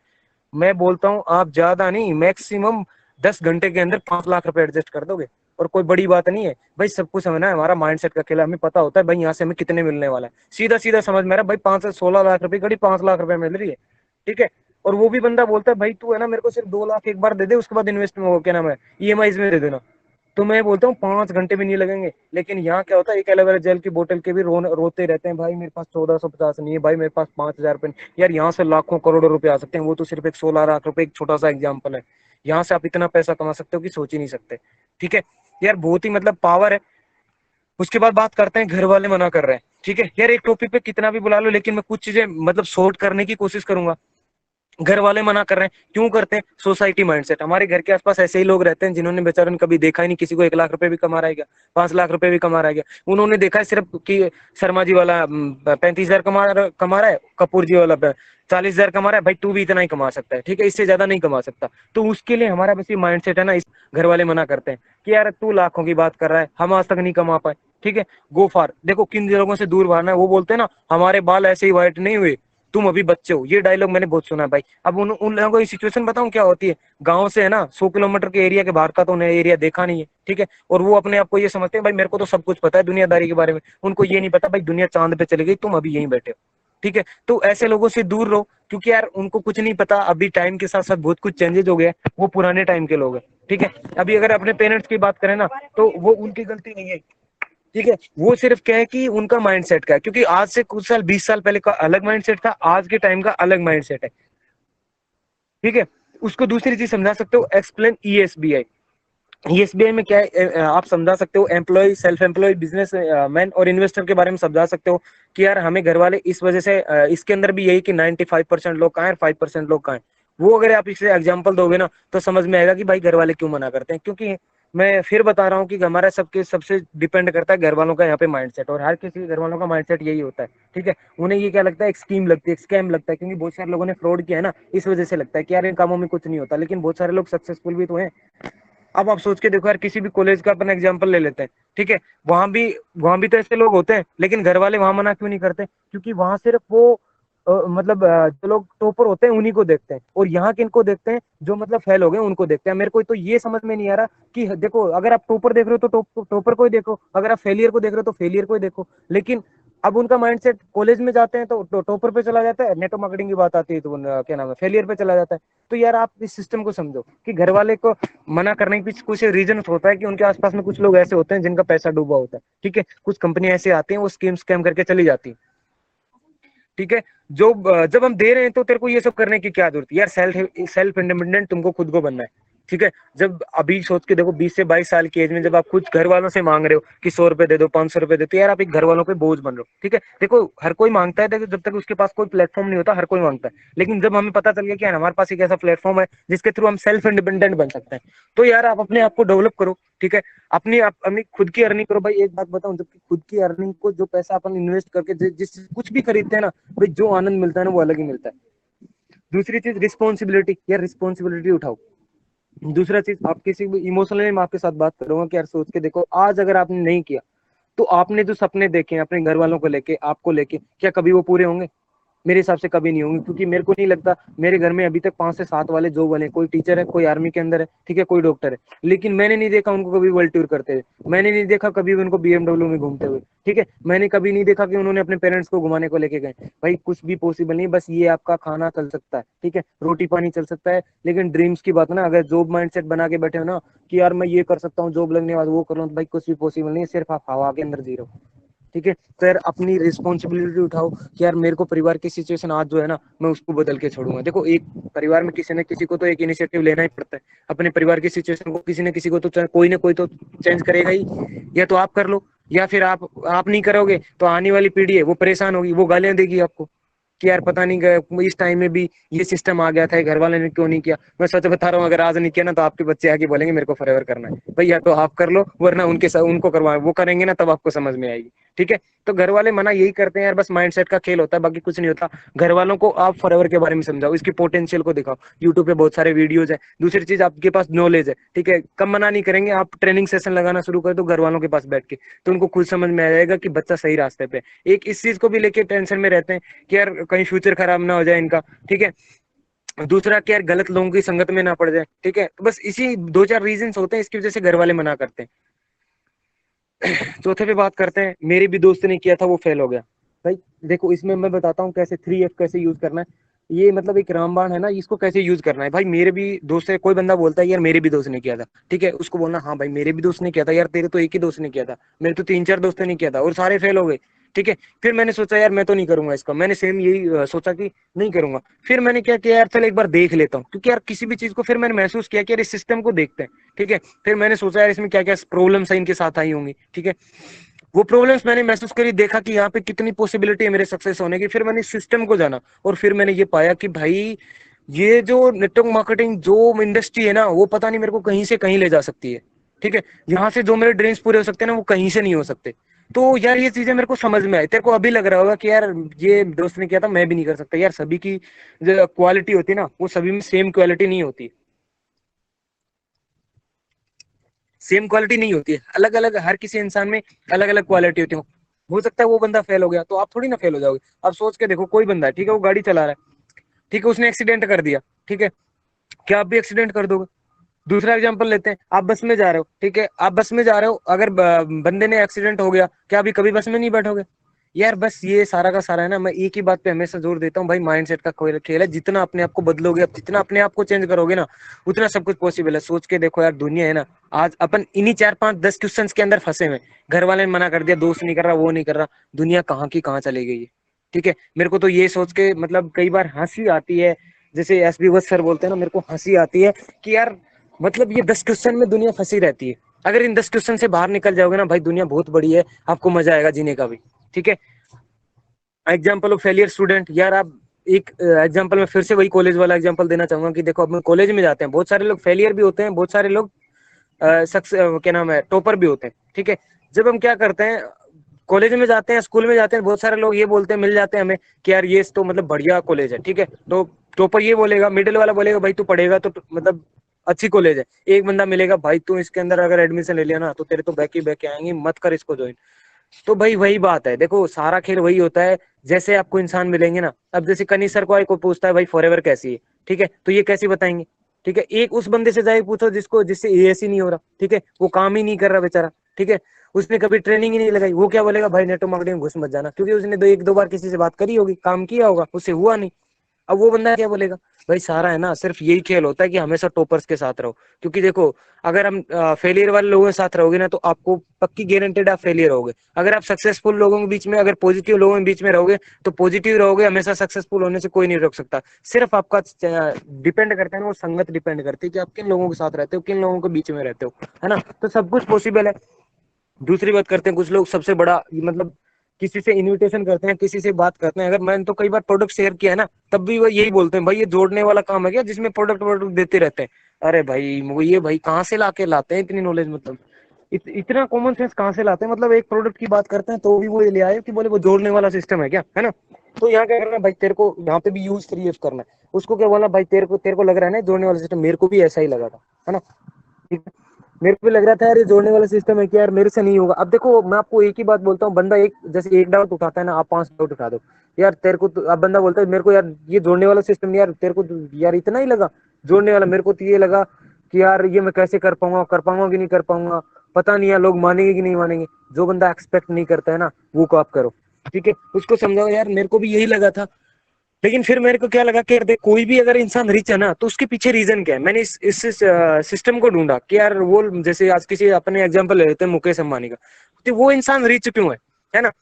मैं बोलता हूँ आप ज्यादा नहीं, मैक्सिमम 10 घंटे के अंदर 5 लाख रुपए एडजस्ट कर दोगे। और कोई बड़ी बात नहीं है भाई, सब कुछ हमें ना हमारा माइंडसेट का खेल है, हमें पता होता है भाई यहाँ से हमें कितने मिलने वाला है, सीधा सीधा समझ में रहा भाई 5 से 16 लाख रुपए गाड़ी 5 लाख रुपए मिल रही है। ठीक है, और वो भी बंदा बोलता है भाई तू है ना मेरे को सिर्फ 2 लाख एक बार दे दे, उसके बाद इन्वेस्ट में, क्या नाम है, ईएमआई में दे देना। तो मैं बोलता हूँ 5 घंटे भी नहीं लगेंगे। लेकिन यहाँ क्या होता है, एक एलोवेरा जेल की बोतल के भी रोते रहते हैं, भाई मेरे पास 1,450 नहीं है, भाई मेरे पास 5,000 रुपए नहीं। यार यहाँ से लाखों करोड़ों रुपए आ सकते हैं, वो तो सिर्फ एक 16 लाख रुपए एक छोटा सा एग्जाम्पल है। यहाँ से आप इतना पैसा कमा सकते हो कि सोच ही नहीं सकते। ठीक है, यार बहुत ही मतलब पावर है। उसके बाद बात करते हैं घर वाले मना कर रहे हैं। ठीक है यार, एक टॉपिक पे कितना भी बुला लो, लेकिन मैं कुछ चीजें मतलब शॉर्ट करने की कोशिश करूंगा। घर वाले मना कर रहे हैं, क्यों करते हैं? Society mindset. हमारे घर के आसपास ऐसे ही लोग रहते हैं जिन्होंने बेचारों ने कभी देखा ही नहीं किसी को 1 लाख रुपए भी कमा रहा है क्या, 5 लाख रुपए भी कमा रहा है क्या। उन्होंने देखा है सिर्फ कि शर्मा जी वाला 35,000 कमा रहा है, कपूर जी वाला 40,000 कमा रहा है, भाई तू भी इतना ही कमा सकता है, ठीक है, इससे ज्यादा नहीं कमा सकता। तो उसके लिए हमारा बस ये माइंडसेट है ना, इस घर वाले मना करते हैं कि यार तू लाखों की बात कर रहा है, हम आज तक नहीं कमा पाए। ठीक है, गो फार, देखो किन लोगों से दूर भागना है। वो बोलते हैं ना हमारे बाल ऐसे ही व्हाइट नहीं हुए, तुम अभी बच्चे हो, ये डायलॉग मैंने बहुत सुना है भाई। अब उन लोगों को सिचुएशन बताऊं क्या होती है, गांव से है ना 100 किलोमीटर के एरिया के बाहर का तो उन्हें एरिया देखा नहीं है। ठीक है, और वो अपने आप को ये समझते हैं भाई मेरे को तो सब कुछ पता है दुनियादारी के बारे में। उनको ये नहीं पता भाई दुनिया चांद पे चली गई, तुम अभी यहीं बैठे हो। ठीक है, तो ऐसे लोगों से दूर रहो, क्योंकि यार उनको कुछ नहीं पता, अभी टाइम के साथ साथ बहुत कुछ चेंजेस हो गया, वो पुराने टाइम के लोग हैं। ठीक है, अभी अगर अपने पेरेंट्स की बात करें ना तो वो उनकी गलती नहीं है। ठीक है, वो सिर्फ क्या है कि उनका माइंडसेट का है, क्योंकि आज से कुछ साल 20 साल पहले का अलग माइंडसेट था, आज के टाइम का अलग माइंडसेट है। ठीक है, उसको दूसरी चीज समझा सकते हो, एक्सप्लेन ईएसबीआई। ईएसबीआई में क्या है, आप समझा सकते हो employ, self employ, business man और इन्वेस्टर के बारे में समझा सकते हो कि यार हमें घर वाले इस वजह से इसके अंदर भी यही कि 95% लोग कहाँ हैं, 5% लोग कहाँ हैं। वो अगर आप इसे एग्जाम्पल दोगे ना तो समझ में आएगा कि भाई घर वाले क्यों मना करते हैं। क्योंकि मैं फिर बता रहा हूँ कि हमारा सबके सबसे डिपेंड करता है घर वालों का यहाँ पे माइंडसेट, और हर किसी घर वालों का माइंडसेट यही होता है। ठीक है, उन्हें ये क्या लगता है, एक स्कीम लगती है, एक स्कैम लगता है, क्योंकि बहुत सारे लोगों ने फ्रॉड किया है ना, इस वजह से लगता है कि यार इन कामों में कुछ नहीं होता, लेकिन बहुत सारे लोग सक्सेसफुल भी तो हैं। अब आप सोच के देखो यार, किसी भी कॉलेज का अपन एग्जांपल ले लेते हैं। ठीक है, वहां भी तो ऐसे लोग होते हैं, लेकिन घर वाले वहां मना क्यों नहीं करते? क्योंकि वहां सिर्फ वो मतलब जो लोग टॉपर होते हैं उन्हीं को देखते हैं, और यहाँ किनको देखते हैं, जो मतलब फेल हो गए उनको देखते हैं। मेरे को तो ये समझ में नहीं आ रहा कि देखो अगर आप टॉपर देख रहे हो तो टॉपर को ही देखो, अगर आप फेलियर को देख रहे हो तो फेलियर को ही देखो। लेकिन अब उनका माइंडसेट कॉलेज में जाते हैं तो टॉपर पे चला जाता है, नेटो मार्केटिंग की बात आती है तो क्या नाम है, फेलियर पे चला जाता है। तो यार आप इस सिस्टम को समझो कि घर वाले को मना करने के पीछे कुछ रीजन होता है कि उनके आसपास में कुछ लोग ऐसे होते हैं जिनका पैसा डूबा होता है। ठीक है, कुछ कंपनी ऐसे आती हैं वो स्कैम करके चली जाती है। ठीक है, जो जब हम दे रहे हैं तो तेरे को ये सब करने की क्या जरूरत है यार, सेल्फ सेल्फ इंडिपेंडेंट तुमको खुद को बनना है। ठीक है। जब अभी सोच के देखो 20 से 22 साल की एज में जब आप खुद घर वालों से मांग रहे हो कि 100 रुपए दे दो, 500 रुपए दे, तो यार आप एक घर वालों पे बोझ बन रहे हो। ठीक है, देखो हर कोई मांगता है, देखो जब तक उसके पास कोई प्लेटफॉर्म नहीं होता हर कोई मांगता है, लेकिन जब हमें पता चल गया कि यार हमारे पास एक ऐसा प्लेटफॉर्म है जिसके थ्रू हम सेल्फ इंडिपेंडेंट बन सकते हैं, तो यार आप अपने आप को डेवलप करो। ठीक है, अपनी खुद की अर्निंग करो। भाई एक बात बताऊं, जबकि खुद की अर्निंग को जो पैसा अपन इन्वेस्ट करके जिस कुछ भी खरीदते हैं ना, भाई जो आनंद मिलता है ना वो अलग ही मिलता है। दूसरी चीज रिस्पॉन्सिबिलिटी, यार रिस्पॉन्सिबिलिटी उठाओ। दूसरा चीज, आप किसी भी इमोशनली मैं आपके साथ बात करूंगा कि यार सोच के देखो, आज अगर आपने नहीं किया तो आपने जो सपने देखे हैं अपने घर वालों को लेके, आपको लेके, क्या कभी वो पूरे होंगे? मेरे हिसाब से कभी नहीं होंगे, क्योंकि मेरे को नहीं लगता मेरे घर में अभी तक 5 से 7 वाले जॉब वाले, कोई टीचर है, कोई आर्मी के अंदर है, ठीक है, कोई डॉक्टर है, लेकिन मैंने नहीं देखा उनको कभी वर्ल्ड टूर करते हुए, मैंने नहीं देखा कभी उनको बीएमडब्ल्यू में घूमते हुए। ठीक है, मैंने कभी नहीं देखा कि उन्होंने अपने पेरेंट्स को घुमाने को लेके गए। भाई कुछ भी पॉसिबल नहीं, बस ये आपका खाना चल सकता है, ठीक है, रोटी पानी चल सकता है, लेकिन ड्रीम्स की बात ना, अगर जॉब माइंडसेट बना के बैठे हो ना कि यार मैं ये कर सकता हूँ, जॉब लगने के बाद वो कर लूँ, तो भाई कुछ भी पॉसिबल नहीं है, सिर्फ आप हवा के अंदर जी रहे हो। ठीक है, तो यार अपनी रिस्पॉन्सिबिलिटी उठाओ कि यार मेरे को परिवार की सिचुएशन आज जो है ना, मैं उसको बदल के छोड़ूंगा। देखो एक परिवार में किसी न किसी को तो एक इनिशिएटिव लेना ही पड़ता है, अपने परिवार की सिचुएशन को किसी न किसी को तो कोई ना कोई तो चेंज करेगा ही। या तो आप कर लो, या फिर आप नहीं करोगे तो आने वाली पीढ़ी है वो परेशान होगी, वो गालियां देगी आपको कि यार पता नहीं इस टाइम में भी ये सिस्टम आ गया था, घर वाले ने क्यों नहीं किया। मैं सच बता रहा हूँ, अगर आज नहीं किया ना तो आपके बच्चे आके बोलेंगे मेरे को फॉरएवर करना है। भैया तो आप कर लो, वरना उनके साथ उनको करवा, वो करेंगे ना तब आपको समझ में आएगी। ठीक है, तो घर वाले मना यही करते हैं यार, बस माइंडसेट का खेल होता है, बाकी कुछ नहीं होता। घर वालों को आप फॉरएवर के बारे में समझाओ, इसकी पोटेंशियल को दिखाओ, यूट्यूब पे बहुत सारे वीडियोज है। दूसरी चीज, आपके पास नॉलेज है, ठीक है, कम मना नहीं करेंगे, आप ट्रेनिंग सेशन लगाना शुरू कर दो घर वालों के पास बैठ के, तो उनको खुद समझ में आ जाएगा कि बच्चा सही रास्ते पे। एक इस चीज को भी लेके टेंशन में रहते हैं कि यार कहीं फ्यूचर खराब ना हो जाए इनका। ठीक है, दूसरा कि यार गलत लोगों की संगत में ना पड़ जाए। ठीक है, तो बस इसी 2-4 रीजन होते हैं, इसकी वजह से घर वाले मना करते हैं। चौथे पे बात करते हैं, मेरे भी दोस्त ने किया था वो फेल हो गया। भाई देखो इसमें मैं बताता हूँ कैसे 3F कैसे यूज करना है। ये मतलब एक रामबाण है ना, इसको कैसे यूज करना है। भाई मेरे भी दोस्त है, कोई बंदा बोलता है यार मेरे भी दोस्त ने किया था, ठीक है, उसको बोलना हाँ भाई मेरे भी दोस्त ने किया था, यार तेरे तो एक ही दोस्त ने किया था, मेरे तो 3-4 दोस्तों ने किया था और सारे फेल हो गए। ठीक है, फिर मैंने सोचा यार मैं तो नहीं करूंगा इसका, मैंने सेम यही सोचा कि नहीं करूंगा। फिर मैंने क्या किया यार, चल एक बार देख लेता हूँ, क्योंकि यार किसी भी चीज को फिर मैंने महसूस किया कि यार इस सिस्टम को देखते हैं। ठीक है, फिर मैंने सोचा यार इसमें क्या क्या प्रॉब्लम्स है इनके साथ आई होंगी। ठीक है, वो प्रॉब्लम्स मैंने महसूस करी, देखा कि यहाँ पे कितनी पॉसिबिलिटी है मेरे सक्सेस होने की। फिर मैंने सिस्टम को जाना और फिर मैंने ये पाया कि भाई ये जो नेटवर्क मार्केटिंग जो इंडस्ट्री है ना, वो पता नहीं मेरे को कहीं से कहीं ले जा सकती है। ठीक है, यहाँ से जो मेरे ड्रीम्स पूरे हो सकते हैं ना, वो कहीं से नहीं हो सकते। तो यार ये चीजें मेरे को समझ में आई। तेरे को अभी लग रहा होगा कि यार ये दोस्त ने किया था मैं भी नहीं कर सकता, यार सभी की जो क्वालिटी होती है ना, वो सभी में सेम क्वालिटी नहीं होती, सेम क्वालिटी नहीं होती है, अलग अलग हर किसी इंसान में अलग अलग क्वालिटी होती है। हो सकता है वो बंदा फेल हो गया तो आप थोड़ी ना फेल हो जाओगे। अब सोच के देखो, कोई बंदा है, ठीक है, वो गाड़ी चला रहा है, ठीक है, उसने एक्सीडेंट कर दिया, ठीक है, क्या आप भी एक्सीडेंट कर दोगे? दूसरा एग्जांपल लेते हैं, आप बस में जा रहे हो, ठीक है, आप बस में जा रहे हो, अगर बंदे ने एक्सीडेंट हो गया, क्या अभी कभी बस में नहीं बैठोगे? यार बस ये सारा का सारा है ना, मैं एक ही बात पे हमेशा जोर देता हूँ, भाई माइंडसेट का कोई खेल है। जितना अपने आप को बदलोगे, अब जितना अपने आप को चेंज करोगे ना, उतना सब कुछ पॉसिबल है। सोच के देखो यार, दुनिया है ना, आज अपन इन्हीं 4-5-10 क्वेश्चंस के अंदर फंसे हुए। घर वाले ने मना कर दिया, दोस्त नहीं कर रहा, वो नहीं कर रहा, दुनिया कहाँ की कहाँ चली गई है। ठीक है, मेरे को तो ये सोच के मतलब कई बार हंसी आती है, जैसे एसबी वत्स सर बोलते हैं ना, मेरे को हंसी आती है कि यार मतलब ये 10 क्वेश्चन में दुनिया फंसी रहती है। अगर इन 10 क्वेश्चन से बाहर निकल जाओगे ना भाई, दुनिया बहुत बड़ी है, आपको मजा आएगा जीने का भी। ठीक है, एग्जाम्पल ऑफ फेलियर स्टूडेंट, यार आप एक एग्जाम्पल में फिर से वही कॉलेज वाला एग्जाम्पल देना चाहूंगा कि देखो अब कॉलेज में जाते हैं, बहुत सारे लोग फेलियर भी होते हैं, बहुत सारे लोग क्या नाम है, टॉपर भी होते हैं। ठीक है, जब हम क्या करते हैं, कॉलेज में जाते हैं, स्कूल में जाते हैं, बहुत सारे लोग ये बोलते हैं, मिल जाते हैं हमें कि यार ये तो मतलब बढ़िया कॉलेज है। ठीक है, तो टॉपर ये बोलेगा, मिडिल वाला बोलेगा भाई तू पढ़ेगा तो मतलब अच्छी कॉलेज है। एक बंदा मिलेगा, भाई तू इसके अंदर अगर एडमिशन ले लिया ना तो तेरे तो बैक ही बैक आएंगे, मत कर इसको ज्वाइन। तो भाई वही बात है, देखो सारा खेल वही होता है, जैसे आपको इंसान मिलेंगे ना। अब जैसे कनी सर को पूछता है भाई फॉरएवर कैसी है, ठीक है, तो ये कैसी बताएंगे? ठीक है, एक उस बंदे से जाके पूछो जिससे एएससी नहीं हो रहा, ठीक है, वो काम ही नहीं कर रहा बेचारा, ठीक है, उसने कभी ट्रेनिंग ही नहीं लगाई, वो क्या बोलेगा, भाई नेटवर्क मार्केटिंग में घुस मत जाना, क्योंकि उसने 1-2 बार किसी से बात करी होगी, काम किया होगा, उससे हुआ नहीं। अब वो बंदा क्या बोलेगा, भाई सारा है ना सिर्फ यही खेल होता है कि हमेशा टॉपर्स के साथ रहो, क्योंकि देखो अगर हम फेलियर वाले लोगों के साथ रहोगे ना तो आपको पक्की गारंटेड आप फेलियर होगे। अगर आप सक्सेसफुल लोगों के बीच में, अगर पॉजिटिव लोगों के बीच में रहोगे तो पॉजिटिव रहोगे, हमेशा सक्सेसफुल होने से कोई नहीं रोक सकता। सिर्फ आपका डिपेंड करता है ना, वो संगत डिपेंड करती है कि आप किन लोगों के साथ रहते हो, किन लोगों के बीच में रहते हो, है ना। तो सब कुछ पॉसिबल है। दूसरी बात करते हैं, कुछ लोग सबसे बड़ा मतलब किसी से इनविटेशन करते हैं, किसी से बात करते हैं, अगर मैंने तो कई बार प्रोडक्ट शेयर किया है ना, तब भी वो यही बोलते हैं, भाई ये जोड़ने वाला काम है क्या जिसमें प्रोडक्ट प्रोडक्ट देते रहते हैं। अरे भाई वो ये भाई कहाँ से लाके लाते हैं इतनी नॉलेज, मतलब इतना कॉमन सेंस कहाँ से लाते हैं, मतलब एक प्रोडक्ट की बात करते हैं तो भी वो ये ले आए कि बोले वो जोड़ने वाला सिस्टम है क्या, है ना। तो यहाँ क्या करना है भाई, तेरे को यहाँ पे भी यूज फ्री यूज करना है। उसको क्या बोलना, भाई तेरे को लग रहा है ना जोड़ने वाला सिस्टम, मेरे को भी ऐसा ही लगा था, है ना। ठीक है? मेरे को भी लग रहा था यार ये जोड़ने वाला सिस्टम है कि यार मेरे से नहीं होगा। अब देखो मैं आपको एक ही बात बोलता हूँ, बंदा एक जैसे एक डाउट उठाता है ना, आप 5 डाउट उठा दो यार तेरे को, तो अब बंदा बोलता है मेरे को यार ये जोड़ने वाला सिस्टम, यार तेरे को तो यार इतना ही लगा जोड़ने वाला, मेरे को तो ये लगा कि यार ये मैं कैसे कर पाऊंगा कि नहीं कर पाऊंगा, पता नहीं यार लोग मानेंगे कि नहीं मानेंगे। जो बंदा एक्सपेक्ट नहीं करता है ना वो को आप करो, ठीक है, उसको समझाओ यार मेरे को भी यही लगा था। लेकिन फिर मेरे को क्या लगा कि यार देख कोई भी अगर इंसान रिच है ना तो उसके पीछे रीजन क्या है। मैंने इस सिस्टम को ढूंढा कि यार वो जैसे आज किसी अपने एग्जांपल ले लेते हैं मुकेश अंबानी का, तो वो इंसान रिच क्यों है ना।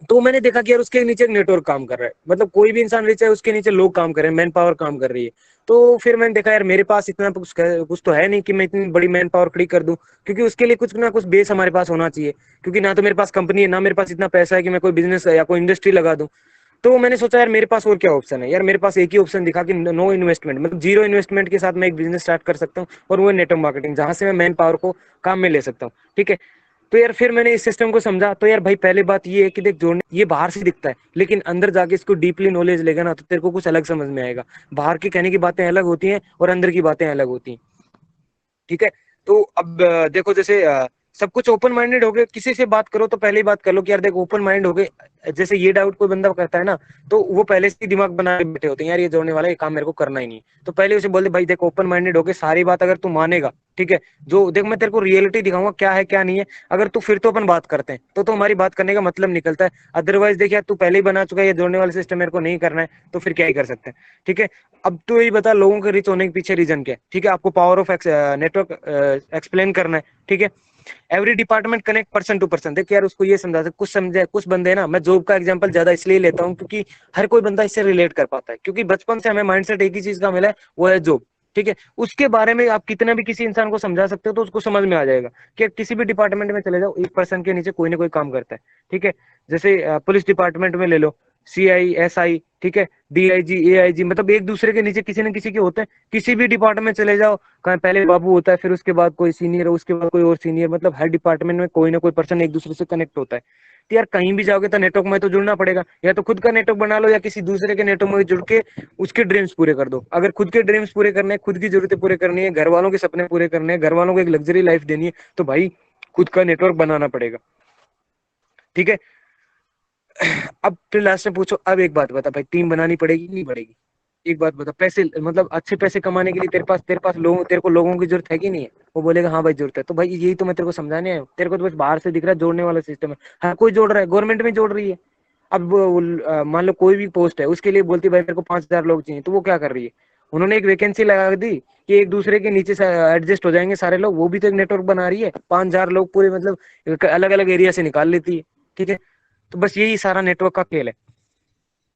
तो मैंने देखा कि यार उसके नीचे एक नेटवर्क काम कर रहा है, मतलब कोई भी इंसान रिच है उसके नीचे लोग काम कर रहे हैं, मैन पावर काम कर रही है। तो फिर मैंने देखा यार मेरे पास इतना कुछ तो है नहीं कि मैं इतनी बड़ी मैन पावर खड़ी कर दूं, क्योंकि उसके लिए कुछ ना कुछ बेस हमारे पास होना चाहिए। क्योंकि ना तो मेरे पास कंपनी है, ना मेरे पास इतना पैसा है कि मैं कोई बिजनेस या कोई इंडस्ट्री लगा दूं। तो मैंने सोचा यार मेरे पास और क्या ऑप्शन है, यार मेरे पास एक ही ऑप्शन दिखा कि नो इन्वेस्टमेंट, मतलब जीरो इन्वेस्टमेंट के साथ मैं एक बिजनेस स्टार्ट कर सकता हूँ, और वो नेटवर्क मार्केटिंग, जहां से मैं मैन पावर को काम में ले सकता हूँ। ठीक है। तो यार फिर मैंने इस सिस्टम को समझा, तो यार भाई पहली बात ये है कि देख जोड़ने ये बाहर से दिखता है, लेकिन अंदर जाके इसको डीपली नॉलेज लेगा ना तो तेरे को कुछ अलग समझ में आएगा। बाहर की कहने की बातें अलग होती हैं और अंदर की बातें अलग होती हैं। ठीक है। तो अब देखो जैसे सब कुछ ओपन माइंडेड हो गए, किसी से बात करो तो पहले ही बात कर लो कि यार देखो ओपन माइंड हो गए। जैसे ये डाउट कोई बंदा करता है ना, तो वो पहले से ही दिमाग बना के बैठे होते हैं, यार ये जोड़ने वाला ये काम मेरे को करना ही नहीं है। तो पहले उसे बोल दे भाई देख ओपन माइंडेड हो गए, सारी बात अगर तू मानेगा, ठीक है, जो देख मैं तेरे को रियलिटी दिखाऊंगा क्या है क्या नहीं है, अगर तू फिर तो अपन बात करते हैं तो हमारी बात करने का मतलब निकलता है। अदरवाइज देख यार तू पहले ही बना चुका है ये जोड़ने वाला सिस्टम मेरे को नहीं करना है, तो फिर क्या ही कर सकते हैं। ठीक है। अब तो यही बता लोगों के रिच होने के पीछे रीजन क्या है। ठीक है, आपको पावर ऑफ नेटवर्क एक्सप्लेन करना है। ठीक है। Every department connect person to person, देखिए यार उसको ये समझा कुछ समझे, कुछ बंदे ना, मैं जॉब का एग्जांपल ज्यादा इसलिए लेता हूँ क्योंकि हर कोई बंदा इससे रिलेट कर पाता है, क्योंकि बचपन से हमें माइंडसेट एक ही चीज का मिला है, वो है जॉब। ठीक है। उसके बारे में आप कितना भी किसी इंसान को समझा सकते हो तो उसको समझ में आ जाएगा कि किसी भी डिपार्टमेंट में चले जाओ एक पर्सन के नीचे कोई ना कोई काम करता है। ठीक है। जैसे पुलिस डिपार्टमेंट में ले लो, CI SI, ठीक है, DIG AIG, मतलब एक दूसरे के नीचे किसी न किसी के होते हैं। किसी भी डिपार्टमेंट में चले जाओ, कहीं पहले बाबू होता है, फिर उसके बाद कोई सीनियर, उसके बाद कोई और सीनियर, मतलब हर डिपार्टमेंट में कोई ना कोई पर्सन एक दूसरे से कनेक्ट होता है। तो यार कहीं भी जाओगे तो नेटवर्क में तो जुड़ना पड़ेगा, या तो खुद का नेटवर्क बना लो या किसी दूसरे के नेटवर्क में जुड़ के उसके ड्रीम्स पूरे कर दो। अगर खुद के ड्रीम्स पूरे करने हैं, खुद की जरूरतें पूरे करनी है, घर वालों के सपने पूरे करने हैं, घर वालों को एक लग्जरी लाइफ देनी है, तो भाई खुद का नेटवर्क बनाना पड़ेगा। ठीक है। अब फिर लास्ट में पूछो, अब एक बात बता भाई, टीम बनानी पड़ेगी नहीं पड़ेगी। एक बात बता, पैसे मतलब अच्छे पैसे कमाने के लिए तेरे पास लोगों, तेरे को लोगों की जरूरत है कि नहीं है। वो बोलेगा हाँ भाई जरूरत है, तो भाई यही तो मैं तेरे को समझाने आया हूँ। तेरे को तो बस बाहर से दिख रहा है जोड़ने वाला सिस्टम है, हर कोई जोड़ रहा है, गवर्नमेंट में जोड़ रही है। अब मान लो कोई भी पोस्ट है, उसके लिए बोलती है भाई मेरे को 5,000 लोग चाहिए, तो वो क्या कर रही है, उन्होंने एक वैकेंसी लगा दी कि एक दूसरे के नीचे से एडजस्ट हो जाएंगे सारे लोग, वो भी तो एक नेटवर्क बना रही है, 5,000 लोग पूरे मतलब अलग अलग एरिया से निकाल लेती है। ठीक है। तो बस यही सारा नेटवर्क का खेल है।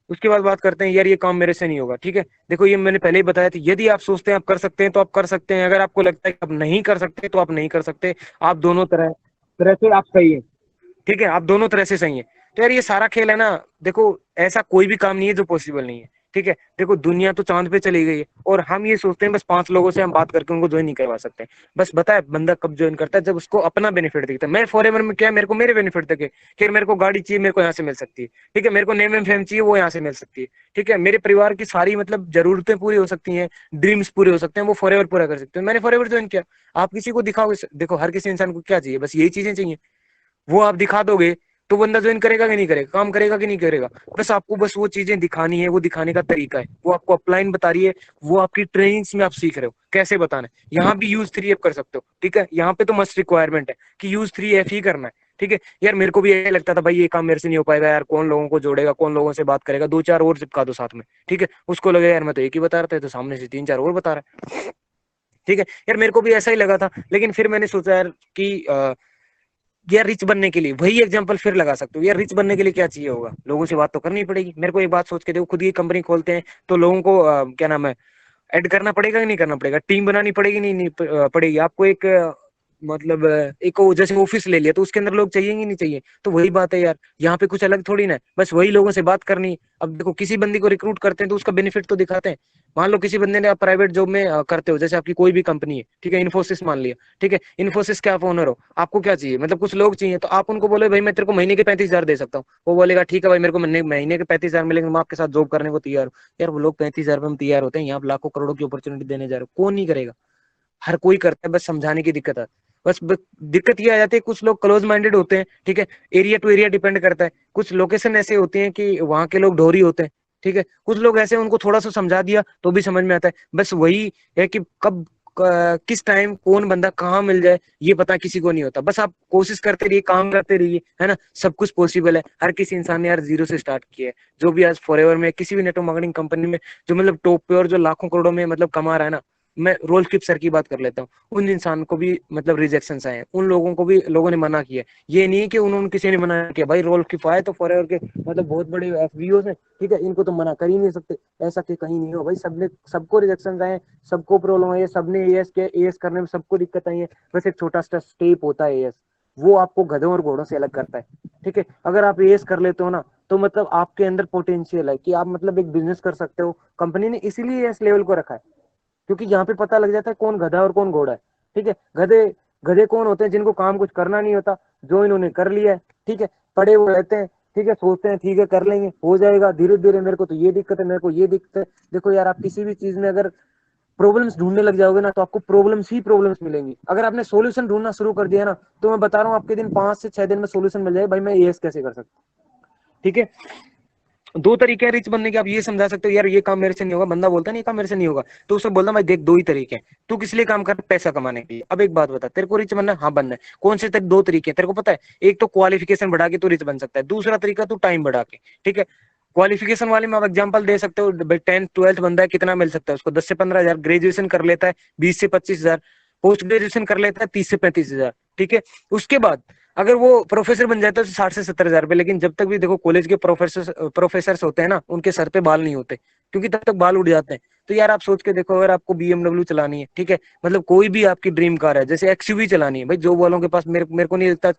उसके बाद बात करते हैं यार ये काम मेरे से नहीं होगा। ठीक है। देखो ये मैंने पहले ही बताया था, यदि आप सोचते हैं आप कर सकते हैं तो आप कर सकते हैं, अगर आपको लगता है कि आप नहीं कर सकते तो आप नहीं कर सकते। आप दोनों तरह तरह से आप सही है। ठीक है, आप दोनों तरह से सही है। तो यार ये सारा खेल है ना, देखो ऐसा कोई भी काम नहीं है जो पॉसिबल नहीं है। ठीक है। देखो दुनिया तो चांद पे चली गई है, और हम ये सोचते हैं बस 5 लोगों से हम बात करके उनको ज्वाइन नहीं करवा सकते। बस बताए बंदा कब ज्वाइन करता है, जब उसको अपना बेनिफिट दिखता है। मैं फॉरएवर में क्या, मेरे को मेरे बेनिफिट तक कि मेरे को गाड़ी चाहिए, मेरे को यहाँ से मिल सकती है। ठीक है। मेरे को नेम एंड फेम चाहिए, वो यहाँ से मिल सकती है। ठीक है। मेरे परिवार की सारी मतलब जरूरतें पूरी हो सकती हैं, ड्रीम्स पूरे हो सकते हैं, वो फॉरएवर पूरा कर सकते हैं। मैंने फॉरएवर ज्वाइन किया। आप किसी को दिखाओगे, देखो हर किसी इंसान को क्या चाहिए, बस यही चीजें चाहिए, वो आप दिखा दोगे तो बंदा ज्वाइन करेगा कि नहीं करेगा, काम करेगा कि नहीं करेगा। बस आपको बस वो चीजें दिखानी है, वो दिखाने का तरीका है, वो आपको अपलाइन बता रही है, वो आपकी ट्रेनिंग्स में आप सीख रहे हो कैसे बताना है। यहाँ भी यूज 3F कर सकते हो। ठीक है। यहाँ पे तो मस्ट रिक्वायरमेंट है कि यूज 3F ही करना है। ठीक है यार, मेरे को भी ये लगता था भाई ये काम मेरे से नहीं हो पाएगा यार, कौन लोगों को जोड़ेगा, कौन लोगों से बात करेगा, दो चार और चिपका दो साथ में, ठीक है। उसको लगे यार मैं तो एक ही बता रहा था, तो सामने से तीन चार और बता रहा है, ठीक है यार। मेरे को भी ऐसा ही लगा था, लेकिन फिर मैंने सोचा यार कि यार रिच बनने के लिए वही एग्जांपल फिर लगा सकते हो यार, रिच बनने के लिए क्या चाहिए होगा, लोगों से बात तो करनी पड़ेगी। मेरे को एक बात सोच के देखो, खुद की कंपनी खोलते हैं तो लोगों को क्या नाम है, ऐड करना पड़ेगा कि नहीं करना पड़ेगा, टीम बनानी पड़ेगी नहीं पड़ेगी आपको, एक मतलब एक जैसे ऑफिस ले लिया तो उसके अंदर लोग चाहिए नहीं चाहिए, तो वही बात है यार, यहाँ पे कुछ अलग थोड़ी ना है, बस वही लोगों से बात करनी। अब देखो किसी बंदी को रिक्रूट करते हैं तो उसका बेनिफिट तो दिखाते हैं। मान लो किसी बंदे ने आप प्राइवेट जॉब में करते हो, जैसे आपकी कोई भी कंपनी है, ठीक है, इन्फोसिस मान लिया, ठीक है, इन्फोसिस के आप ओनर हो, आपको क्या चाहिए, मतलब कुछ लोग चाहिए, तो आप उनको बोले भाई मैं तेरे को महीने के 35,000 दे सकता हूँ, वो बोलेगा ठीक है भाई मेरे को महीने के 35,000 मिलेंगे, मैं आपके साथ जॉब करने को तैयार हूँ। यार वो लोग 35,000 में तैयार होते हैं, यहाँ आप लाखों करोड़ों की अपॉर्चुनिटी देने जा रहे हो, कौन नहीं करेगा, हर कोई करता है, बस समझाने की दिक्कत है। दिक्कत ये आ जाती है, कुछ लोग क्लोज माइंडेड होते हैं, ठीक है, एरिया टू एरिया डिपेंड करता है, कुछ लोकेशन ऐसे होती हैं कि वहां के लोग ढोरी होते हैं, ठीक है, कुछ लोग ऐसे उनको थोड़ा सा समझा दिया तो भी समझ में आता है। बस वही है कि कब किस टाइम कौन बंदा कहाँ मिल जाए ये पता किसी को नहीं होता, बस आप कोशिश करते रहिए, काम करते रहिए, है ना, सब कुछ पॉसिबल है। हर किसी इंसान ने यार जीरो से स्टार्ट किया है, जो भी आज फॉरएवर में किसी भी नेटवर्क मार्केटिंग कंपनी में जो मतलब टॉप पे और जो लाखों करोड़ों में मतलब कमा रहा है ना, मैं रोल किप सर की बात कर लेता हूँ, उन इंसान को भी मतलब रिजेक्शन आए हैं, उन लोगों को भी लोगों ने मना किया। ये नहीं कि उन्होंने किसी ने मना किया, भाई रोल किप आए तो फॉरएवर के मतलब बहुत बड़े एफबीओ है, ठीक है, इनको तो मना कर ही नहीं सकते, ऐसा कि कहीं नहीं हो भाई, सबने सबको रिजेक्शन आए, सबको प्रॉब्लम है, सबने एएस के एएस करने में सबको दिक्कत आई है। बस एक छोटा सा स्टेप होता है एएस, वो आपको गधों और घोड़ों से अलग करता है, ठीक है। अगर आप एएस कर लेते हो ना, तो मतलब आपके अंदर पोटेंशियल है कि आप मतलब एक बिजनेस कर सकते हो। कंपनी ने इसीलिए एएस लेवल को रखा है, क्योंकि यहाँ पे पता लग जाता है कौन गधा और कौन घोड़ा है, ठीक है। गधे गधे कौन होते हैं, जिनको काम कुछ करना नहीं होता, जो इन्होंने कर लिया है, ठीक है, पड़े हुए रहते हैं, ठीक है, सोचते हैं ठीक है कर लेंगे, हो जाएगा धीरे धीरे, मेरे को तो ये दिक्कत है, मेरे को ये दिक्कत है। देखो यार, आप किसी भी चीज में अगर प्रॉब्लम्स ढूंढने लग जाओगे ना, तो आपको प्रॉब्लम्स ही प्रॉब्लम्स मिलेंगी। अगर आपने सॉल्यूशन ढूंढना शुरू कर दिया ना, तो मैं बता रहा हूँ आपके दिन 5 से 6 दिन में सॉल्यूशन मिल जाए, भाई मैं ये कैसे कर सकता हूँ, ठीक है। दो तरीके हैं रिच बनने के, आप ये समझा सकते हो यार ये काम मेरे से नहीं होगा, बंदा बोलता नहीं ये काम मेरे से नहीं होगा, तो उसे बोलना भाई देख दो ही तरीके हैं, तू किस लिए काम कर, पैसा कमाने के लिए। अब एक बात बता, तेरे को रिच बनना है, हाँ बनना है, कौन से दो तरीके हैं तेरे को पता है, एक तो क्वालिफिकेशन बढ़ा के तू रिच बन सकता है, दूसरा तरीका तू टाइम बढ़ा के, ठीक है। क्वालिफिकेशन वाले में आप एग्जांपल दे सकते हो, भाई 10th 12th बंदा है, कितना मिल सकता है उसको, 10 से 15 हजार, ग्रेजुएशन कर लेता है 20 से 25 हजार, पोस्ट ग्रेजुएशन कर लेता है 30 से 35 हजार, ठीक है। उसके बाद अगर वो प्रोफेसर बन जाता है तो 60 से 70 हजार रुपए, लेकिन जब तक भी देखो कॉलेज के प्रोफेसर होते हैं ना, उनके सर पे बाल नहीं होते, क्योंकि तब तक बाल उड़ जाते हैं। तो यार आप सोच के देखो, अगर आपको बीएमडब्ल्यू चलानी है, ठीक है, मतलब कोई भी आपकी ड्रीम कार है, जैसे एक्सयूवी चलानी है, भाई जो वालों के पास, मेरे को नहीं लगता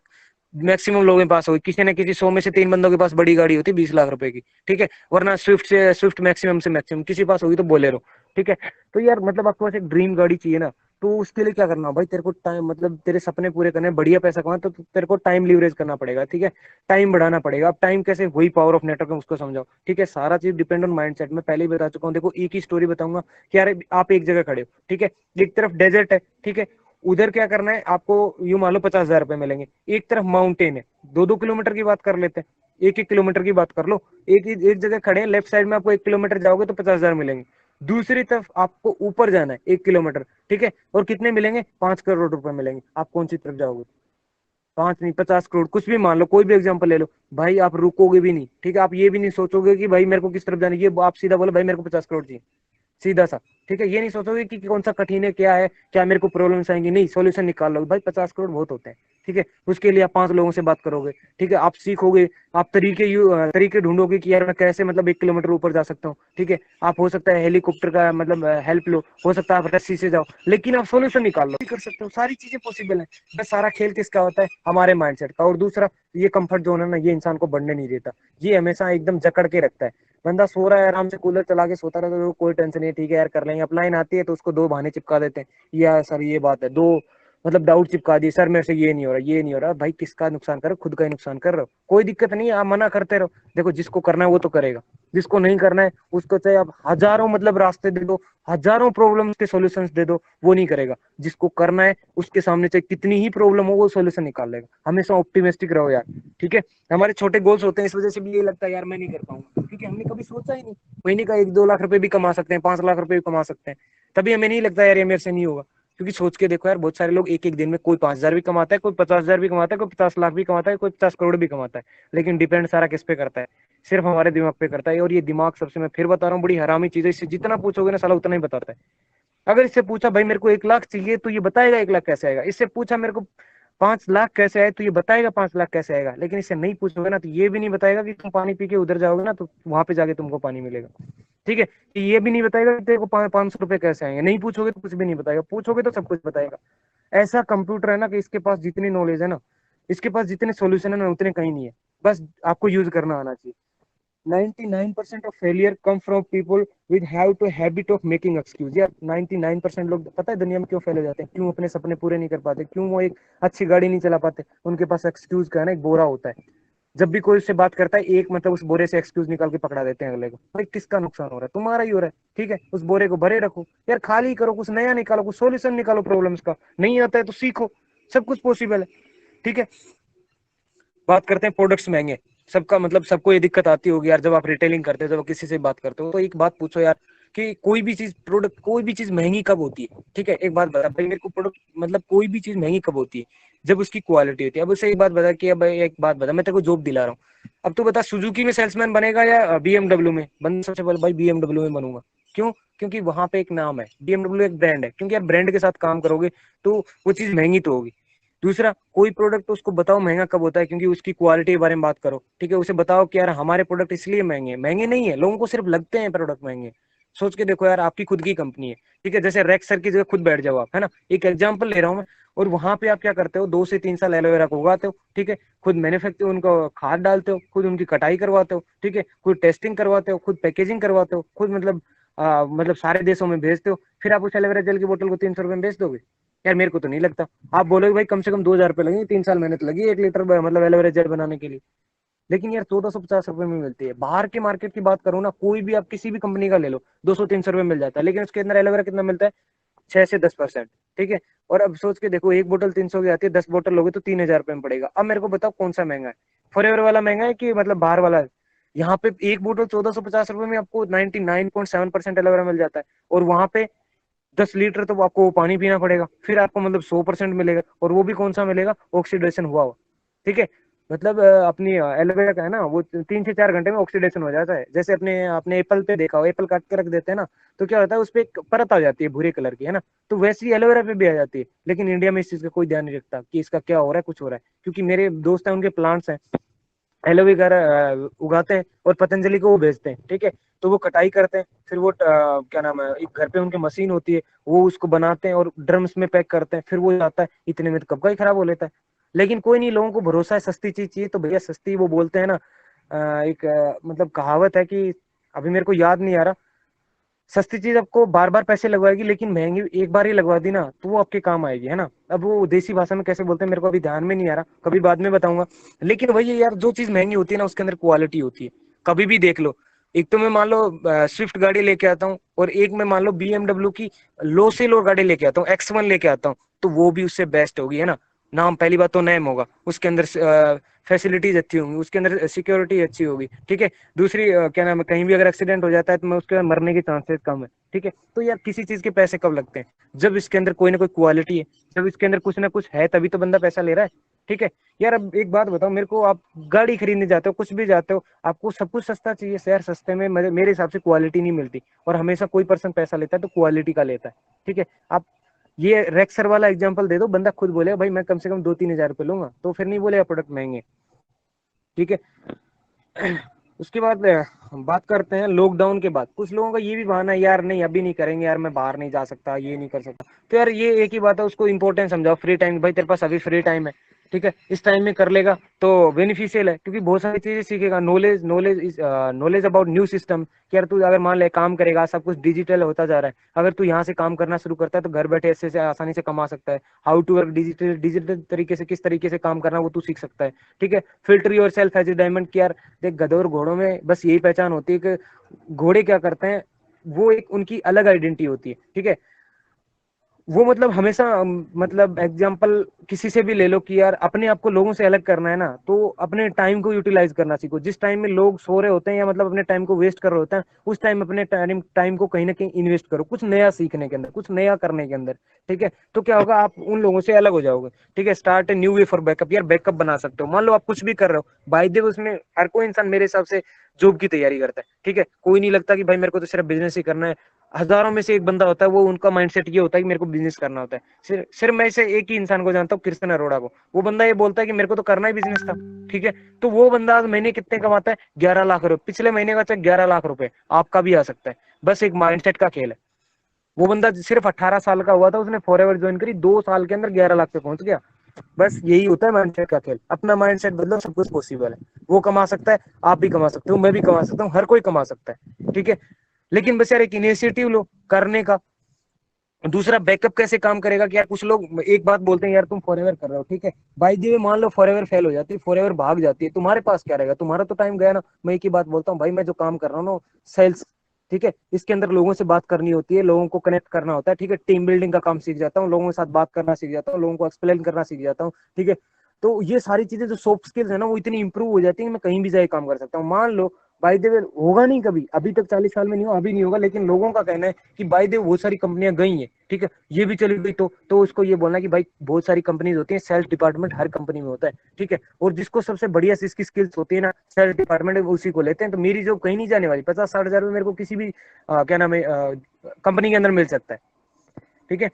मैक्सिमम लोगों के पास होगी, किसी न किसी 100 में से 3 बंदों के पास बड़ी गाड़ी होती है 20 लाख रुपए की, ठीक है, वरना स्विफ्ट मैक्सिमम से मैक्सिमम किसी पास होगी तो बोलेरो, ठीक है। तो यार मतलब आपके पास एक ड्रीम गाड़ी चाहिए ना, तो उसके लिए क्या करना भाई, तेरे को टाइम मतलब तेरे सपने पूरे करने, बढ़िया पैसा कमाना, तो तेरे को टाइम लीवरेज करना पड़ेगा, ठीक है, टाइम बढ़ाना पड़ेगा। अब टाइम कैसे, वही पावर ऑफ नेटवर्क है, उसको समझाओ, ठीक है। सारा चीज डिपेंड ऑन माइंडसेट, मैं पहले ही बता चुका हूँ। देखो एक ही स्टोरी बताऊंगा कि यार आप एक जगह खड़े हो, ठीक है, एक तरफ डेजर्ट है, ठीक है, उधर क्या करना है आपको, यूं मान लो 50,000 रुपए मिलेंगे, एक तरफ माउंटेन है, 2-2 किलोमीटर की बात कर लेते हैं, 1-1 किलोमीटर की बात कर लो, एक जगह खड़े हैं, लेफ्ट साइड में आपको 1 किलोमीटर जाओगे तो 50,000 मिलेंगे, दूसरी तरफ आपको ऊपर जाना है 1 किलोमीटर, ठीक है, और कितने मिलेंगे, 5 करोड़ रुपए मिलेंगे। आप कौन सी तरफ जाओगे, 5 नहीं 50 करोड़, कुछ भी मान लो, कोई भी एग्जांपल ले लो, भाई आप रुकोगे भी नहीं, ठीक है, आप ये भी नहीं सोचोगे कि भाई मेरे को किस तरफ जाना है, ये आप सीधा बोलो भाई मेरे को 50 करोड़ चाहिए, सीधा सा, ठीक है। ये नहीं सोचोगे कि कौन सा कठिन है, क्या है, क्या मेरे को प्रॉब्लम्स आएंगी, नहीं, सॉल्यूशन निकाल लो भाई, 50 करोड़ बहुत होते हैं, ठीक है। उसके लिए आप 5 लोगों से बात करोगे, ठीक है, आप सीखोगे, आप तरीके ढूंढोगे कि यार मैं कैसे मतलब 1 किलोमीटर ऊपर जा सकता हूँ, ठीक है। आप हो सकता है हेलीकॉप्टर का मतलब हेल्प लो, हो सकता है आप रस्सी से जाओ, लेकिन आप सोल्यूशन निकाल लो, कर सकते हो, सारी चीजें पॉसिबल है। बस सारा खेल किसका होता है, हमारे माइंडसेट का। और दूसरा, ये कंफर्ट जोन है ना, ये इंसान को बढ़ने नहीं देता, ये हमेशा एकदम जकड़ के रखता है। बंदा सो रहा है आराम से, कूलर चला के सोता रहता है, तो कोई टेंशन नहीं है, ठीक है यार कर लेंगे। अपलाइन आती है तो उसको दो बहाने चिपका देते हैं, या सर ये बात है, दो मतलब डाउट चिपका दी, सर मेरे से ये नहीं हो रहा, ये नहीं हो रहा, भाई किसका नुकसान कर रहे हो, खुद का ही नुकसान कर रहे हो, कोई दिक्कत नहीं है, आप मना करते रहो। देखो जिसको करना है वो तो करेगा, जिसको नहीं करना है उसको चाहे आप हजारों मतलब रास्ते दे दो, हजारों प्रॉब्लम्स के सॉल्यूशंस दे दो, वो नहीं करेगा। जिसको करना है उसके सामने चाहे कितनी ही प्रॉब्लम हो, वो सॉल्यूशन निकाल लेगा। हमेशा ऑप्टिमिस्टिक रहो यार, ठीक है। हमारे छोटे गोल्स होते हैं, इस वजह से भी ये लगता है यार मैं नहीं कर पाऊंगा, क्योंकि हमने कभी सोचा ही नहीं। महीने का 1-2 लाख रुपए भी कमा सकते हैं, 5 लाख रुपए भी कमा सकते हैं, तभी हमें नहीं लगता यार ये मेरे से नहीं होगा। क्योंकि सोच के देखो यार, बहुत सारे लोग एक एक दिन में कोई 5,000 भी कमाता है, कोई 50,000 भी कमाता है, कोई 50 लाख भी कमाता है, कोई 50 करोड़ भी कमाता है, लेकिन डिपेंड सारा किस पे करता है? सिर्फ हमारे दिमाग पे करता है। और ये दिमाग सबसे, मैं फिर बता रहा हूँ, बड़ी हरामी चीज है। इससे जितना पूछोगे ना साला उतना ही बताता है। अगर इससे पूछा भाई मेरे को 1 लाख चाहिए, तो ये बताएगा 1 लाख कैसे आएगा। इससे पूछा मेरे को 5 लाख कैसे आए, तो ये बताएगा 5 लाख कैसे आएगा। लेकिन इससे नहीं पूछोगे ना, तो ये भी नहीं बताएगा कि तुम पानी पी के उधर जाओगे ना, तो वहां पे जाके तुमको पानी मिलेगा। ठीक है, कि ये भी नहीं बताएगा कि तेरे को 500 रुपए कैसे आएंगे। नहीं पूछोगे तो कुछ भी नहीं बताएगा, पूछोगे तो सब कुछ बताएगा। ऐसा कंप्यूटर है ना, कि इसके पास जितनी नॉलेज है ना, इसके पास जितने सॉल्यूशन है ना, उतने कहीं नहीं है। बस आपको यूज करना आना चाहिए। 99% of failure come from people with have to habit of making excuse। यार 99% लोग पता है दुनिया में क्यों फेल हो जाते हैं, क्यों अपने सपने पूरे नहीं कर पाते, क्यों वो एक अच्छी गाड़ी नहीं चला पाते? उनके पास एक्सक्यूज का है ना एक बोरा होता है। जब भी कोई उससे बात करता है, एक मतलब उस बोरे से एक्सक्यूज निकाल के पकड़ा देते हैं अगले को। भाई किसका नुकसान हो रहा है? तुम्हारा ही हो रहा है। ठीक है, उस बोरे को भरे रखो यार, खाली करो, कुछ नया निकालो, कुछ सोल्यूशन निकालो प्रॉब्लम्स का। नहीं आता है तो सीखो, सब कुछ पॉसिबल है। ठीक है, बात करते हैं प्रोडक्ट्स महंगे। सबका मतलब सबको ये दिक्कत आती होगी यार, जब आप रिटेलिंग करते हो, जब किसी से बात करते हो, तो एक बात पूछो यार, कि कोई भी चीज प्रोडक्ट, कोई भी चीज महंगी कब होती है? ठीक है, एक बात बता भाई मेरे को, प्रोडक्ट मतलब कोई भी चीज महंगी कब होती है? जब उसकी क्वालिटी होती है। अब उसे एक बात बता कि अब एक बात बता, मैं तेरे को जॉब दिला रहा हूँ, अब तू बता सुजुकी में सेल्समैन बनेगा या बीएमडब्ल्यू में? बन सबसे पहले भाई बीएमडब्ल्यू में बनूंगा। क्यों? क्योंकि वहां पे एक नाम है, बीएमडब्ल्यू एक ब्रांड है। क्योंकि यार ब्रांड के साथ काम करोगे तो वो चीज महंगी तो होगी। दूसरा, कोई प्रोडक्ट तो उसको बताओ महंगा कब होता है, क्योंकि उसकी क्वालिटी के बारे में बात करो। ठीक है, उसे बताओ कि यार हमारे प्रोडक्ट इसलिए महंगे हैं। महंगे नहीं है, लोगों को सिर्फ लगते हैं प्रोडक्ट महंगे। सोच के देखो यार, आपकी खुद की कंपनी है। ठीक है, जैसे रेक्स सर की जगह खुद बैठ जाओ आप, है ना, एक एग्जांपल ले रहा हूँ मैं। और वहां पे आप क्या करते हो, 2 से 3 साल एलोवेरा को उगाते हो। ठीक है, खुद मैन्युफैक्चर उनको खाद डालते हो, खुद उनकी कटाई करवाते हो। ठीक है, खुद टेस्टिंग करवाते हो, खुद पैकेजिंग करवाते हो, खुद मतलब सारे देशों में भेजते हो। फिर आप उस एलोवेरा जेल की बोतल को 300 रुपए में बेच दोगे? यार मेरे को तो नहीं लगता। आप बोलोगे भाई कम से कम 2,000 रुपए लगेंगे, 3 साल मेहनत लगी 1 लीटर मतलब एलोवेरा जेल बनाने के लिए। लेकिन यार 1,450 रुपए में मिलती है। बाहर के मार्केट की बात करो ना, कोई भी आप किसी भी कंपनी का ले लो, 200-300 रुपए मिल जाता है, लेकिन उसके अंदर एलोवेरा कितना मिलता है? 6 से 10%। ठीक है, और अब सोच के देखो, एक बोतल 300 की आती है, 10 बोतल लोगे तो 3,000 रुपए में पड़ेगा। अब मेरे को बताओ कौन सा महंगा है? फॉरएवर वाला महंगा है कि मतलब बाहर वाला? यहाँ पे एक बोतल 1,450 रुपए में आपको 99.7% एलोवेरा मिल जाता है। और वहां पे 10 लीटर तो आपको वो पानी पीना पड़ेगा, फिर आपको मतलब 100% मिलेगा। और वो भी कौन सा मिलेगा? ऑक्सीडेशन हुआ हुआ। ठीक है, मतलब अपनी एलोवेरा का है ना, वो 3 से 4 घंटे में ऑक्सीडेशन हो जाता है। जैसे अपने आपने एप्पल पे देखा हो, एप्पल काट के रख देते हैं ना, तो क्या होता है, उस पर एक परत आ जाती है भूरे कलर की, है ना। तो वैसे ही एलोवेरा पे भी आ जाती है। लेकिन इंडिया में इस चीज का कोई ध्यान नहीं रखता कि इसका क्या हो रहा है, कुछ हो रहा है। क्योंकि मेरे दोस्त हैं, उनके प्लांट्स हैं, एलोवेरा उगाते हैं और पतंजलि को वो भेजते हैं। ठीक है, तो वो कटाई करते हैं, फिर वो क्या नाम है, एक घर पे उनके मशीन होती है, वो उसको बनाते हैं और ड्रम्स में पैक करते हैं, फिर वो आता है, इतने में तो कब का ही खराब हो लेता है। लेकिन कोई नहीं, लोगों को भरोसा है, सस्ती चीज चाहिए तो भैया सस्ती। वो बोलते हैं ना, एक मतलब कहावत है कि, अभी मेरे को याद नहीं आ रहा, सस्ती चीज आपको बार बार पैसे लगवाएगी, लेकिन महंगी एक बार ही लगवा दी ना, तो वो आपके काम आएगी, है ना। अब वो देसी भाषा में कैसे बोलते हैं मेरे को अभी ध्यान में नहीं आ रहा, कभी बाद में बताऊंगा। लेकिन वही है यार, जो चीज महंगी होती है ना, उसके अंदर क्वालिटी होती है। कभी भी देख लो, एक तो मैं मान लो स्विफ्ट गाड़ी लेके आता हूँ, और एक मैं मान लो बीएमडब्ल्यू की लो से लो गाड़ी लेके आता हूँ, X1 लेके आता हूँ, तो वो भी उससे बेस्ट होगी, है ना। नाम, पहली बात तो नेम होगा, उसके अंदर फैसिलिटीज अच्छी होंगी, उसके अंदर सिक्योरिटी अच्छी होगी। ठीक है, दूसरी क्या नाम है, कहीं भी अगर एक्सीडेंट हो जाता है तो मैं उसके मरने की चांसेस कम है। ठीक है, तो यार किसी चीज के पैसे कब लगते हैं? जब इसके अंदर कोई ना कोई क्वालिटी है, जब इसके अंदर कुछ ना कुछ है, तभी तो बंदा पैसा ले रहा है। ठीक है, यार अब एक बात बताओ मेरे को, आप गाड़ी खरीदने जाते हो, कुछ भी जाते हो, आपको सब कुछ सस्ता चाहिए। यार सस्ते में मेरे हिसाब से क्वालिटी नहीं मिलती, और हमेशा कोई पर्सन पैसा लेता है तो क्वालिटी का लेता है। ठीक है, आप ये रेक्सर वाला एग्जांपल दे दो, बंदा खुद बोलेगा भाई मैं कम से कम 2-3 हजार रुपये लूंगा, तो फिर नहीं बोलेगा प्रोडक्ट महंगे। ठीक है, उसके बाद बात करते हैं लॉकडाउन के बाद। कुछ लोगों का ये भी बहाना है, यार नहीं अभी नहीं करेंगे, यार मैं बाहर नहीं जा सकता, ये नहीं कर सकता। तो यार ये एक ही बात है, उसको इंपॉर्टेंस समझाओ, फ्री टाइम। भाई तेरे पास अभी फ्री टाइम है, ठीक है, इस टाइम में कर लेगा तो बेनिफिशियल है, क्योंकि बहुत सारी चीजें सीखेगा। Knowledge knowledge knowledge about new system, कि यार तू अगर मान ले काम करेगा, सब कुछ डिजिटल होता जा रहा है, अगर तू यहाँ से काम करना शुरू करता है तो घर बैठे ऐसे से आसानी से कमा सकता है। How to work digital, digital तरीके से किस तरीके से काम करना वो तू सीख सकता है। ठीक है, filter yourself as a diamond, की यार देख गधों और घोड़ों में बस यही पहचान होती है कि घोड़े क्या करते हैं, वो एक उनकी अलग आइडेंटिटी होती है। ठीक है, वो मतलब हमेशा मतलब एग्जाम्पल किसी से भी ले लो कि यार अपने आप को लोगों से अलग करना है ना, तो अपने टाइम को यूटिलाइज करना सीखो। जिस टाइम में लोग सो रहे होते हैं या मतलब अपने टाइम को वेस्ट कर रहे होते हैं, उस टाइम अपने टाइम को कहीं ना कहीं इन्वेस्ट करो कुछ नया सीखने के अंदर, कुछ नया करने के अंदर। ठीक है, तो क्या होगा, आप उन लोगों से अलग हो जाओगे। ठीक है, start a new way for backup. यार बैकअप बना सकते हो, मान लो आप कुछ भी कर रहे हो, बाय द वे उसमें हर कोई इंसान मेरे हिसाब से जॉब की तैयारी करता है। ठीक है, कोई नहीं लगता कि भाई मेरे को तो सिर्फ बिजनेस ही करना है। हजारों में से एक बंदा होता है, वो उनका माइंडसेट ये होता है कि मेरे को बिजनेस करना होता है। सिर्फ मैं इसे एक ही इंसान को जानता हूँ, कृष्ण अरोड़ा को। वो बंदा ये बोलता है कि मेरे को तो करना ही बिजनेस था। ठीक है, तो वो बंदा आज महीने कितने कमाता है, 11 लाख रुपए। पिछले महीने का चेक 11 लाख रुपए आपका भी आ सकता है। बस एक माइंडसेट का खेल है। वो बंदा सिर्फ 18 साल का हुआ था, उसने फॉरएवर ज्वाइन करी, 2 साल के अंदर 11 लाख पे पहुंच गया। बस यही होता है माइंडसेट का खेल। अपना माइंडसेट बदलो, सब कुछ पॉसिबल है। वो कमा सकता है, आप भी कमा सकते हो, मैं भी कमा सकता हूँ, हर कोई कमा सकता है। ठीक है, लेकिन बस यार एक इनिशिएटिव लो करने का। दूसरा, बैकअप कैसे काम करेगा कि यार कुछ लोग एक बात बोलते हैं, यार तुम फॉरएवर कर रहे हो, ठीक है, बाई द वे मान लो फॉरएवर फेल हो जाती है, फॉरएवर भाग जाती है, तुम्हारे पास क्या रहेगा? तुम्हारा तो टाइम गया ना। मैं एक ही बात बोलता हूँ भाई, मैं जो काम कर रहा हूँ ना, सेल्स, ठीक है, इसके अंदर लोगों से बात करनी होती है, लोगों को कनेक्ट करना होता है। ठीक है, टीम बिल्डिंग का काम सीख जाता हूँ, लोगों के साथ बात करना सीख जाता हूँ, लोगों को एक्सप्लेन करना सीख जाता हूँ। ठीक है, तो ये सारी चीजें जो सॉफ्ट स्किल्स है ना, वो इतनी इंप्रूव हो जाती है कि मैं कहीं भी जाके काम कर सकता हूँ। मान लो बाय द वे होगा नहीं कभी, अभी तक 40 साल में नहीं हुआ, अभी नहीं होगा, लेकिन लोगों का कहना है कि बाय द वे बहुत सारी कंपनियां गई हैं, ठीक है, ये भी चली गई, तो उसको ये बोलना कि भाई बहुत सारी कंपनीज होती है, सेल्स डिपार्टमेंट हर कंपनी में होता है। ठीक है, और जिसको सबसे बढ़िया इसकी स्किल्स होती है ना, सेल्स डिपार्टमेंट, उसी को लेते हैं। तो मेरी जॉब कहीं नहीं जाने वाली, 50-60 हजार मेरे को किसी भी क्या नाम है कंपनी के अंदर मिल सकता है। ठीक है,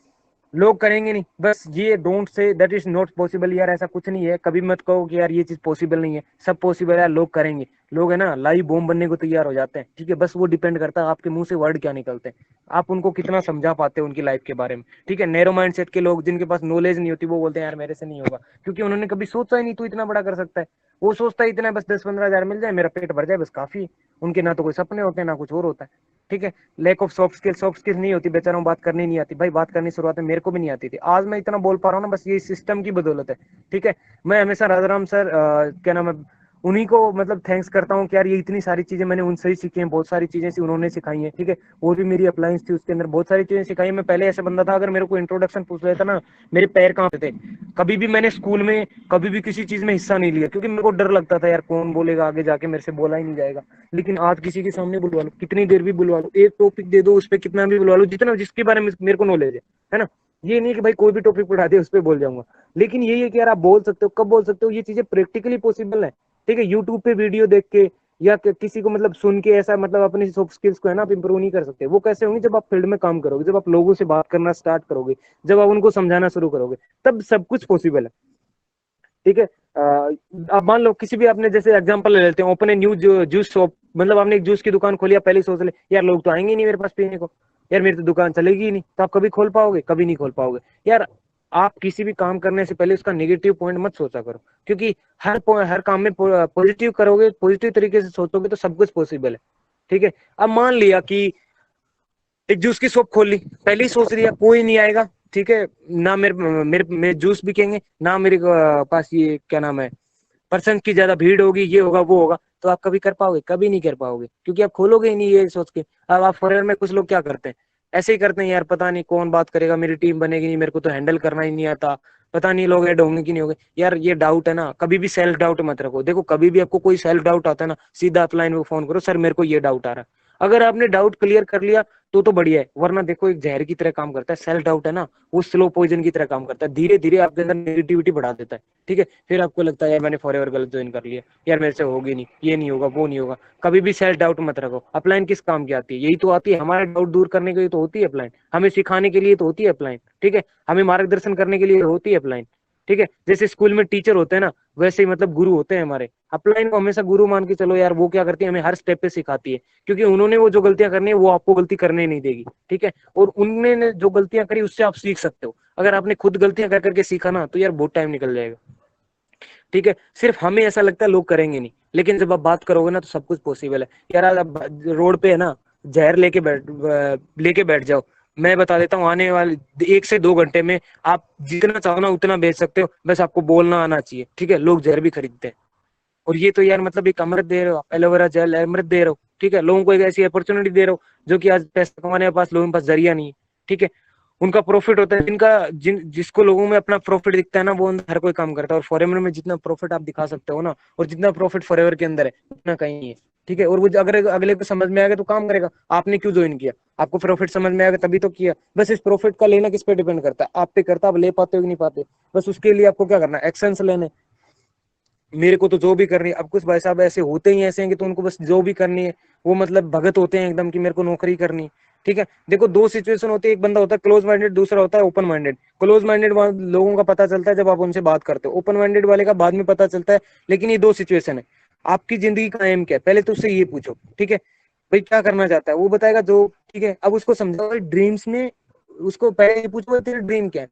लोग करेंगे नहीं, बस ये don't say that is not possible. यार ऐसा कुछ नहीं है, कभी मत कहो कि यार ये चीज पॉसिबल नहीं है, सब पॉसिबल है, लोग करेंगे। लोग है ना लाइव बॉम्ब बनने को तैयार हो जाते हैं। ठीक है, बस वो डिपेंड करता है आपके मुंह से वर्ड क्या निकलते हैं, आप उनको कितना समझा पाते हैं उनकी लाइफ के बारे में। ठीक है, नैरो माइंडसेट के लोग, जिनके पास नॉलेज नहीं होती, वो बोलते हैं यार मेरे से नहीं होगा, क्योंकि उन्होंने कभी सोचा ही नहीं तू इतना बड़ा कर सकता है। वो सोचता है इतना बस 10-15 हजार मिल जाए, मेरा पेट भर जाए, बस काफी। उनके ना तो कोई सपने होते हैं, ना कुछ और होता है। ठीक है, लैक ऑफ सॉफ्ट स्किल्स नहीं होती, बेचारों बात करनी नहीं आती। भाई बात करनी शुरुआत में मेरे को भी नहीं आती थी, आज मैं इतना बोल पा रहा हूँ ना, बस ये सिस्टम की बदौलत है। ठीक है, मैं हमेशा राजाराम सर क्या नाम है, उन्हीं को मतलब थैंक्स करता हूँ कि यार ये इतनी सारी चीजें मैंने उनसे ही सीखी हैं, बहुत सारी चीजें उन्होंने सिखाई हैं। ठीक है, और भी मेरी अप्लायंस थी, उसके अंदर बहुत सारी चीजें सिखाई हैं। मैं पहले ऐसा बंदा था, अगर मेरे को इंट्रोडक्शन पूछ लेता ना, मेरे पैर कांपते थे। कभी भी मैंने स्कूल में कभी भी किसी चीज में हिस्सा नहीं लिया, क्योंकि मेरे को डर लगता था यार कौन बोलेगा आगे जाके, मेरे से बोला ही नहीं जाएगा। लेकिन आज किसी के सामने बुलवा लो, कितनी देर भी बुलवा लो, एक टॉपिक दे दो, उस पर कितना भी बुलवा लो, जितना जिसके बारे में मेरे को नॉलेज है ना। ये नहीं कि भाई कोई भी टॉपिक उठा दे उस पर बोल जाऊंगा, लेकिन यही है कि यार आप बोल सकते हो, कब बोल सकते हो, ये चीजें प्रैक्टिकली पॉसिबल है। ठीक है, यूट्यूब पे वीडियो देख के या किसी को मतलब सुन के ऐसा मतलब अपनी सॉफ्ट स्किल्स को है ना आप इंप्रूव नहीं कर सकते। वो कैसे होंगे, जब आप फील्ड में काम करोगे, जब आप लोगों से बात करना स्टार्ट करोगे, जब आप उनको समझाना शुरू करोगे, तब सब कुछ पॉसिबल है। ठीक है, अब मान लो किसी भी, आपने जैसे एग्जांपल ले लेते हैं, open a new juice shop, मतलब आपने एक जूस की दुकान खोली, आप पहले ही सोच ले यार लोग तो आएंगे नहीं मेरे पास पीने को, यार मेरी तो दुकान चलेगी ही नहीं, तो आप कभी खोल पाओगे? कभी नहीं खोल पाओगे। यार आप किसी भी काम करने से पहले उसका नेगेटिव पॉइंट मत सोचा करो, क्योंकि हर काम में पॉजिटिव करोगे, पॉजिटिव तरीके से सोचोगे, तो सब कुछ पॉसिबल है। ठीक है, अब मान लिया कि एक जूस की शॉप खोल ली, पहले ही सोच लिया कोई नहीं आएगा, ठीक है, ना मेरे मेरे मेरे जूस बिकेंगे, ना मेरे पास ये क्या नाम है पर्सन की ज्यादा भीड़ होगी, ये होगा वो होगा, तो आप कभी कर पाओगे? कभी नहीं कर पाओगे, क्योंकि आप खोलोगे ही नहीं ये सोच के। अब आप फॉरन में कुछ लोग क्या करते हैं, ऐसे ही करते हैं, यार पता नहीं कौन बात करेगा, मेरी टीम बनेगी नहीं, मेरे को तो हैंडल करना ही नहीं आता, पता नहीं लोग ऐड होंगे कि नहीं होंगे। यार ये डाउट है ना, कभी भी सेल्फ डाउट मत रखो। देखो कभी भी आपको कोई सेल्फ डाउट आता है ना, सीधा अपलाइन को फोन करो, सर मेरे को ये डाउट आ रहा है। अगर आपने डाउट क्लियर कर लिया तो बढ़िया है, वरना देखो एक जहर की तरह काम करता है सेल्फ डाउट है ना, वो स्लो पॉइजन की तरह काम करता है, धीरे धीरे आपके अंदर नेगेटिविटी बढ़ा देता है। ठीक है, फिर आपको लगता है यार मैंने फॉरएवर गलत ज्वाइन कर लिया, यार मेरे से होगी नहीं, ये नहीं होगा, वो नहीं होगा। कभी भी सेल्फ डाउट मत रखो। अपलाइन किस काम की आती है? यही तो आती है, हमारा डाउट दूर करने के लिए तो होती है अपलाइन, हमें सिखाने के लिए तो होती है अपलाइन। ठीक है, हमें मार्गदर्शन करने के लिए होती है अपलाइन। ठीक है, जैसे स्कूल में टीचर होते हैं ना, वैसे ही मतलब गुरु होते हैं हमारे। अपलाइन को हमेशा गुरु मान के चलो यार, वो क्या करती है, हमें हर स्टेप पे सिखाती है, क्योंकि उन्होंने वो जो गलतियां करनी है वो आपको गलती करने नहीं देगी। ठीक है, और उनने जो गलतियां करी उससे आप सीख सकते हो। अगर आपने खुद गलतियां कर करके सीखा ना, तो यार बहुत टाइम निकल जाएगा। ठीक है, सिर्फ हमें ऐसा लगता है लोग करेंगे नहीं, लेकिन जब आप बात करोगे ना तो सब कुछ पॉसिबल है। यार आज आप रोड पे है ना, जहर लेके बैठ जाओ, मैं बता देता हूँ आने वाले 1 से 2 घंटे में आप जितना चाहो ना उतना बेच सकते हो, बस आपको बोलना आना चाहिए। ठीक है, लोग जहर भी खरीदते हैं। और ये तो यार मतलब एक अमृत दे रहे हो, एलोवेरा जेल अमृत दे रहे हो। ठीक है, लोगों को एक ऐसी अपॉर्चुनिटी दे रहे हो जो कि आज पैसा कमाने के पास लोगों के पास जरिया नहीं है। ठीक है, उनका प्रॉफिट होता है, जिसको लोगों में अपना प्रॉफिट दिखता है ना, वो हर कोई काम करता है। और फॉरेवर में जितना प्रॉफिट आप दिखा सकते हो ना, और जितना प्रॉफिट फॉरेवर के अंदर है उतना कहीं नहीं है। ठीक है, और वो अगर अगले को समझ में आएगा तो काम करेगा। आपने क्यों ज्वाइन किया? आपको प्रॉफिट समझ में आएगा तभी तो किया। बस इस प्रॉफिट का लेना किस पे डिपेंड करता है? आप पे करता, आप ले पाते हो कि नहीं पाते। बस उसके लिए आपको क्या करना है, एक्शंस लेने। मेरे को तो जो भी करनी है, अब कुछ भाई साहब ऐसे होते ही ऐसे हैं कि तो उनको बस जो भी करनी है, वो मतलब भगत होते हैं एकदम कि मेरे को नौकरी करनी। ठीक है, देखो दो सिचुएशन होती है, एक बंदा होता है क्लोज माइंडेड, दूसरा होता है ओपन माइंडेड। क्लोज माइंडेड लोगों का पता चलता है जब आप उनसे बात करते हो, ओपन माइंडेड वाले का बाद में पता चलता है। लेकिन ये दो सिचुएशन है। आपकी जिंदगी का एम क्या है, पहले तो उससे ये पूछो। ठीक है, भाई क्या करना चाहता है, वो बताएगा जो। ठीक है, अब उसको समझाओ ड्रीम्स में, उसको पहले ये पूछो तेरा ड्रीम क्या है,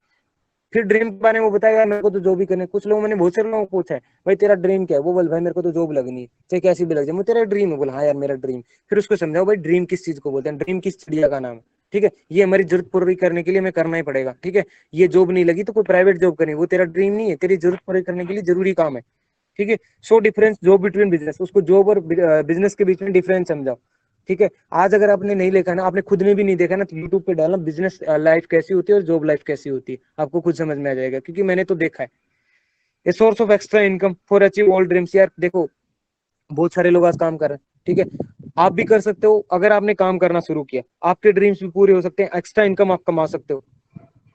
फिर ड्रीम के बारे में वो बताएगा मेरे को तो जॉब ही करनी है। कुछ लोग, मैंने बहुत सारे लोगों को पूछा है, भाई तेरा ड्रीम क्या है, वो बोल भाई मेरे को तो जॉब लगनी है, चाहे कैसी भी लग जाए, वो तेरा ड्रीम है। बोला हाँ यार मेरा ड्रीम। फिर उसको समझाओ भाई ड्रीम किस चीज को बोलते हैं, ड्रीम किस चिड़िया का नाम है। ठीक है, ये हमारी जरूरत पूरी करने के लिए हमें करना ही पड़ेगा। ठीक है, ये जॉब नहीं लगी तो कोई प्राइवेट जॉब करनी, वो तेरा ड्रीम नहीं है, तेरी जरूरत पूरी करने के लिए जरूरी काम है। ठीक है, so difference job between business, उसको जॉब और बिजनेस के बीच में डिफरेंस समझाओ। ठीक है, आज अगर आपने नहीं देखा ना, आपने खुद ने भी नहीं देखा ना, तो यूट्यूब पे डालना बिजनेस लाइफ कैसी होती है और जॉब लाइफ कैसी होती है, आपको खुद समझ में आ जाएगा, क्योंकि मैंने तो देखा है। A source of extra income for achieve all dreams. यार देखो, बहुत सारे लोग आज काम कर रहे हैं। ठीक है, आप भी कर सकते हो। अगर आपने काम करना शुरू किया, आपके ड्रीम्स भी पूरे हो सकते हैं, एक्स्ट्रा इनकम आप कमा सकते हो।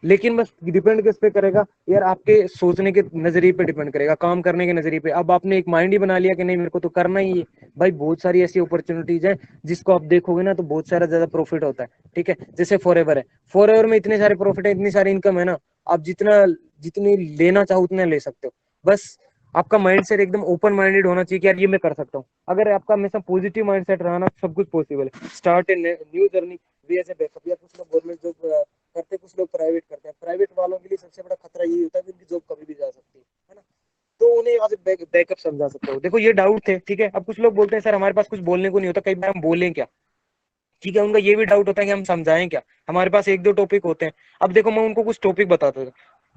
लेकिन बस डिपेंड किस पे करेगा यार, आपके सोचने के नजरिए पे डिपेंड करेगा, काम करने के नजरिए पे। अब आपने एक माइंड ही बना लिया कि नहीं मेरे को तो करना ही है, भाई बहुत सारी ऐसी अपॉर्चुनिटीज है जिसको आप देखोगे ना तो बहुत सारा ज्यादा प्रॉफिट होता है। ठीक है, जैसे फॉरएवर है, फॉरएवर में इतने सारे प्रॉफिट है, इतनी सारी इनकम है ना, आप जितनी लेना चाहो उतने ले सकते हो। बस आपका माइंड सेट एकदम ओपन माइंडेड होना चाहिए कि यार ये मैं कर सकता हूँ। अगर आपका हमेशा पॉजिटिव माइंड सेट रहा ना, सब कुछ पॉसिबल है। Start a new journey we as a backup. या कुछ लोग गवर्नमेंट जॉब करते हैं, कुछ लोग प्राइवेट करते हैं। प्राइवेट वालों के लिए सबसे बड़ा खतरा यही होता है कि उनकी जॉब कभी भी जा सकती है ना। तो उन्हें यहाँ से बैकअप समझा सकते हो। देखो ये डाउट थे, ठीक है। अब कुछ लोग बोलते हैं सर हमारे पास कुछ बोलने को नहीं होता, कई बार हम बोलें क्या। ठीक है, उनका ये भी डाउट होता है कि हम समझाएं क्या, हमारे पास एक दो टॉपिक होते हैं। अब देखो मैं उनको कुछ टॉपिक बताता था,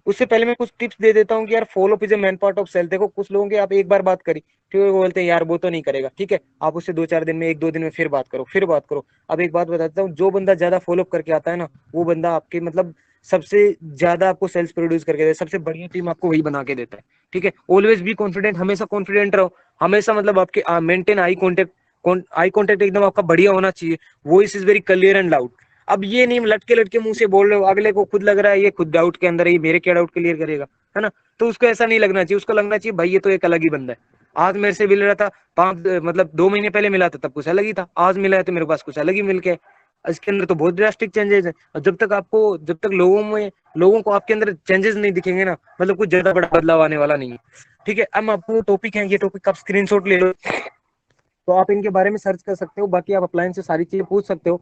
उससे पहले मैं कुछ टिप्स दे देता हूँ कि यार follow is a main part of sale. देखो कुछ लोगों की आप एक बार बात करी, ठीक है, वो बोलते हैं यार वो तो नहीं करेगा। ठीक है, आप उससे दो चार दिन में, एक दो दिन में फिर बात करो, फिर बात करो। अब एक बात बताता हूँ, जो बंदा ज्यादा फॉलो करके आता है ना, वो बंदा आपके मतलब सबसे ज्यादा आपको सेल्स प्रोड्यूस करके देता है, सबसे बढ़िया टीम आपको वही बना के देता है। ठीक है, ऑलवेज बी कॉन्फिडेंट, हमेशा कॉन्फिडेंट रहो। हमेशा मतलब आपके मेंटेन आई कॉन्टेक्ट एकदम आपका बढ़िया होना चाहिए। Voice is very clear and loud. अब ये नहीं लटके लटके मुंह से बोल रहे हो, अगले को खुद लग रहा है ये खुद डाउट के अंदर है, ये मेरे क्या डाउट क्लियर करेगा, है ना। तो उसको ऐसा नहीं लगना चाहिए, उसको लगना चाहिए भाई ये तो एक अलग ही बंदा है। आज मेरे से मिल रहा था, पांच मतलब 2 महीने पहले मिला था तब कुछ अलग ही था, आज मिला है तो मेरे पास कुछ अलग ही मिल के। इसके अंदर तो बहुत ड्रास्टिक चेंजेस है। और जब तक लोगों को आपके अंदर चेंजेस नहीं दिखेंगे ना, मतलब कुछ ज्यादा बड़ा बदलाव आने वाला नहीं है। ठीक है, अब आपको टॉपिक है, ये टॉपिक आप स्क्रीनशॉट ले लो, तो आप इनके बारे में सर्च कर सकते हो। बाकी आप अप्लायंस से सारी चीजें पूछ सकते हो।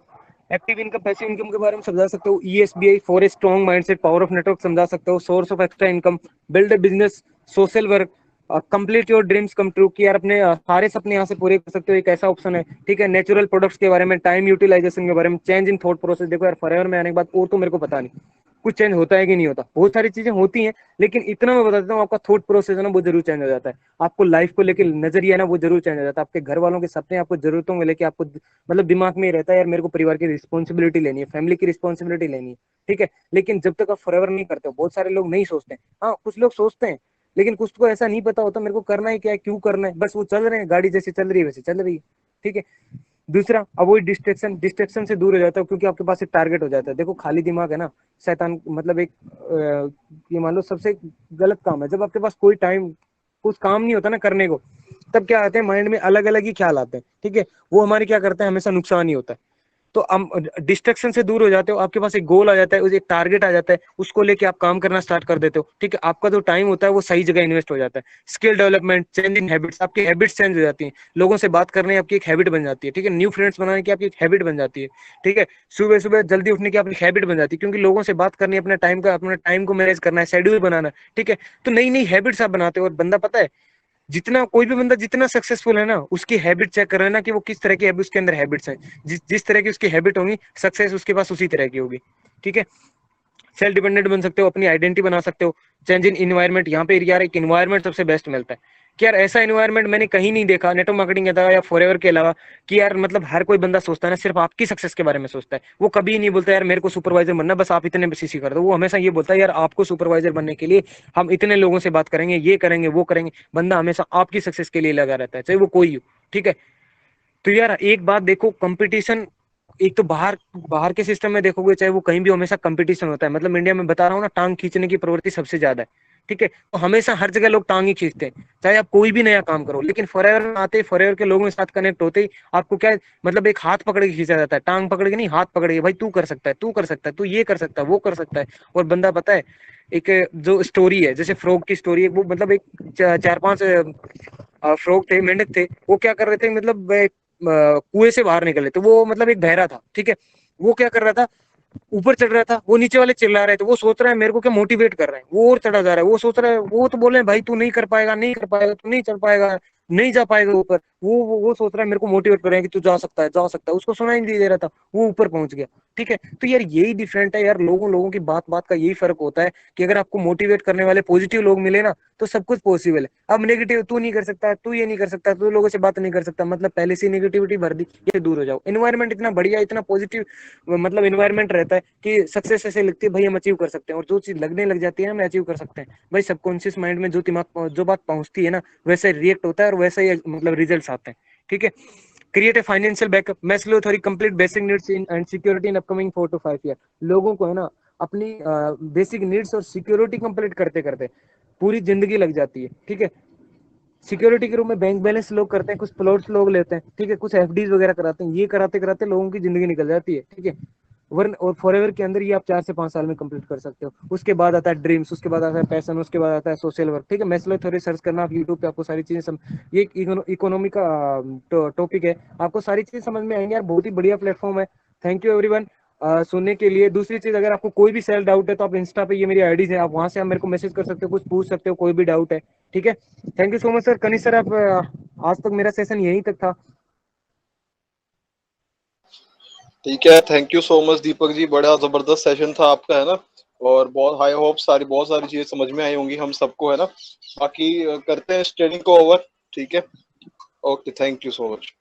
एक्टिव इनकम, पैसिव इनकम के बारे में समझा सकते हो। ESBI for a strong mindset, power of network समझा सकते हो। Source of extra income, build a business, social work, complete your dreams come true, कि यार अपने सारे सपने यहाँ से पूरे कर सकते हो, एक ऐसा ऑप्शन है। ठीक है, नेचुरल प्रोडक्ट्स के बारे में, टाइम यूटिलाइजेशन के बारे में, चेंज इन थॉट प्रोसेस। देखो यार फॉरएवर में आने के बाद और तो मेरे को पता नहीं कुछ चेंज होता है कि नहीं होता, बहुत सारी चीजें होती हैं, लेकिन इतना मैं बता देता हूँ, आपका थॉट प्रोसेस है ना वो जरूर चेंज हो जाता है। आपको लाइफ को लेकर नजरिया है ना वो जरूर चेंज हो जाता है। आपके घर वालों के सपने, आपको जरूरतों को लेकर आपको मतलब दिमाग में ही रहता है यार मेरे को परिवार की रिस्पॉन्सिबिलिटी लेनी है, फैमिली की रिस्पॉन्सिबिलिटी लेनी है। ठीक है, लेकिन जब तक आप फॉरएवर नहीं करते हो, बहुत सारे लोग नहीं सोचते। हाँ कुछ लोग सोचते हैं, लेकिन कुछ को ऐसा नहीं पता होता मेरे को करना है क्या है, क्यों करना है, बस वो चल रहे हैं, गाड़ी जैसे चल रही है वैसे चल रही है। ठीक है, दूसरा अवॉइड डिस्ट्रैक्शन, डिस्ट्रैक्शन से दूर हो जाता है, क्योंकि आपके पास एक टारगेट हो जाता है। देखो खाली दिमाग है ना शैतान, मतलब एक ये मान लो सबसे गलत काम है। जब आपके पास कोई टाइम कुछ काम नहीं होता ना करने को, तब क्या आते हैं माइंड में अलग अलग ही ख्याल आते हैं। ठीक है, वो हमारे क्या करते हैं, हमेशा नुकसान ही होता है। तो हम डिस्ट्रक्शन से दूर हो जाते हो, आपके पास एक गोल आ जाता है, एक टारगेट आ जाता है, उसको लेके आप काम करना स्टार्ट कर देते हो। ठीक है, आपका जो टाइम होता है वो सही जगह इन्वेस्ट हो जाता है। स्किल डेवलपमेंट, चेंजिंग हैबिट्स, आपकी हैबिट्स चेंज हो जाती हैं। लोगों से बात करने की आपकी एक हैबिट बन जाती है। ठीक है, न्यू फ्रेंड्स बनाने की आपकी एक हैबिट बन जाती है। ठीक है, सुबह सुबह जल्दी उठने की आपकी हैबिट बन जाती है, क्योंकि लोगों से बात करनी है, अपने टाइम को मैनेज करना है, शेड्यूल बनाना है। ठीक है, तो नई नई हैबिट्स आप बनाते हो। और बंदा पता है, जितना कोई भी बंदा जितना सक्सेसफुल है ना, उसकी हैबिट चेक कर रहे हैं ना कि वो किस तरह की हैबिट उसके अंदर हैबिट्स हैं। जिस तरह की उसकी हैबिट होगी, सक्सेस उसके पास उसी तरह की होगी। ठीक है, सेल्फ डिपेंडेंट बन सकते हो, अपनी आइडेंटिटी बना सकते हो। चेंज इन इन्वायरमेंट, यहाँ पे यार एक इन्वायरमेंट सबसे बेस्ट मिलता है। कि यार ऐसा एनवायरनमेंट मैंने कहीं नहीं देखा नेटवर्क मार्केटिंग के अलावा या फॉरएवर के अलावा, कि यार मतलब हर कोई बंदा सोचता है ना सिर्फ आपकी सक्सेस के बारे में सोचता है। वो कभी नहीं बोलता यार मेरे को सुपरवाइजर बनना, बस आप इतने सीसी कर दो। वो हमेशा ये बोलता है यार आपको सुपरवाइजर बनने के लिए हम इतने लोगों से बात करेंगे, ये करेंगे वो करेंगे। बंदा हमेशा आपकी सक्सेस के लिए लगा रहता है, चाहे वो कोई हो। ठीक है, तो यार एक बात देखो, कंपटीशन एक तो बाहर बाहर के सिस्टम में देखोगे चाहे वो कहीं भी, हमेशा कंपटीशन होता है। मतलब इंडिया में बता रहा हूँ ना, टांग खींचने की प्रवृत्ति सबसे ज्यादा है। ठीक है, तो हमेशा हर जगह लोग टांग ही खींचते हैं, चाहे आप कोई भी नया काम करो। लेकिन फॉरएवर में आते ही, फॉरएवर के लोगों के साथ कनेक्ट होते ही आपको क्या है, मतलब एक हाथ पकड़ के खींचा जाता है, टांग पकड़ के नहीं, हाथ पकड़ के, भाई तू कर सकता है, तू कर सकता है, तू ये कर सकता है, वो कर सकता है। और बंदा पता है, एक जो स्टोरी है जैसे फ्रॉग की स्टोरी है, वो मतलब एक चार पांच फ्रॉग थे, मेंढक थे, वो क्या कर रहे थे, मतलब कुएं से बाहर निकले थे। वो मतलब एक बहरा था, ठीक है, वो क्या कर रहा था, ऊपर चढ़ रहा था, वो नीचे वाले चिल्ला रहे थे, वो सोच रहा है मेरे को क्या मोटिवेट कर रहे हैं, वो और चढ़ा जा रहा है। वो सोच रहा है, वो तो बोल रहे हैं भाई तू नहीं कर पाएगा, नहीं कर पाएगा, तू नहीं चढ़ पाएगा, नहीं जा पाएगा ऊपर। वो सोच रहा है मेरे को मोटिवेट कर रहे हैं कि तू जा सकता है, जा सकता है। उसको सुनाई नहीं दे रहा था, वो ऊपर पहुंच गया। ठीक है, तो यार यही डिफरेंट है यार, लोगों लोगों की बात बात का यही फर्क होता है कि अगर आपको मोटिवेट करने वाले पॉजिटिव लोग मिले ना, तो सब कुछ पॉसिबल है। अब नेगेटिव, तू नहीं कर सकता, तू ये नहीं कर सकता, तू लोगों से बात नहीं कर सकता, मतलब पहले से नेगेटिविटी भर दी, ये दूर हो जाओ। एनवायरमेंट इतना बढ़िया, इतना पॉजिटिव मतलब एनवायरमेंट रहता है कि सक्सेस ऐसे लगती है भाई हम अचीव कर सकते हैं। और जो चीज लगने लग जाती है ना, हम अचीव कर सकते हैं, भाई सबकॉन्शियस माइंड में जो दिमाग जो बात पहुंचती है ना, वैसे रिएक्ट होता है और वैसे ही मतलब रिजल्ट्स आते हैं। ठीक है, create a financial backup, Maslow theory, complete basic needs in and security in upcoming 4 to 5 year. लोगों को है ना अपनी बेसिक नीड्स और सिक्योरिटी कंप्लीट करते करते पूरी जिंदगी लग जाती है। ठीक है, सिक्योरिटी के रूप में बैंक बैलेंस लोग करते हैं, कुछ प्लॉट्स लोग लेते हैं, ठीक है, कुछ एफडीज वगैरह कराते हैं। ये कराते कराते लोगों की जिंदगी निकल जाती है। ठीक है, वर्ण और फॉरएवर के अंदर ये आप 4 से 5 साल में कंप्लीट कर सकते हो। उसके बाद आता है ड्रीम्स, उसके बाद आता है पैशन, उसके बाद आता है सोशल वर्क। ठीक है, मैस्लो थ्योरी सर्च करना आप यूट्यूब पे, आपको सारी चीजें ये इकोनॉमी का टॉपिक है, आपको सारी चीजें समझ में आएंगी यार। बहुत ही बढ़िया प्लेटफॉर्म है। थैंक यू एवरीवन सुनने के लिए। दूसरी चीज, अगर आपको कोई भी सेल्फ डाउट है तो आप इंस्टा पे, ये मेरी आईडीज है, आप वहां से आप मेरे को मैसेज कर सकते हो, कुछ पूछ सकते हो, कोई भी डाउट है। ठीक है, thank you so much sir. कनिष्ठ सर, आप आज तक मेरा सेशन यहीं तक था। ठीक है, thank you so much Deepak ji, बड़ा जबरदस्त सेशन था आपका, है ना। और बहुत हाई होप, बहुत सारी चीजें समझ में आई होंगी हम सबको, है ना। बाकी करते हैं स्टडी को ओवर। ठीक है, okay, thank you so much.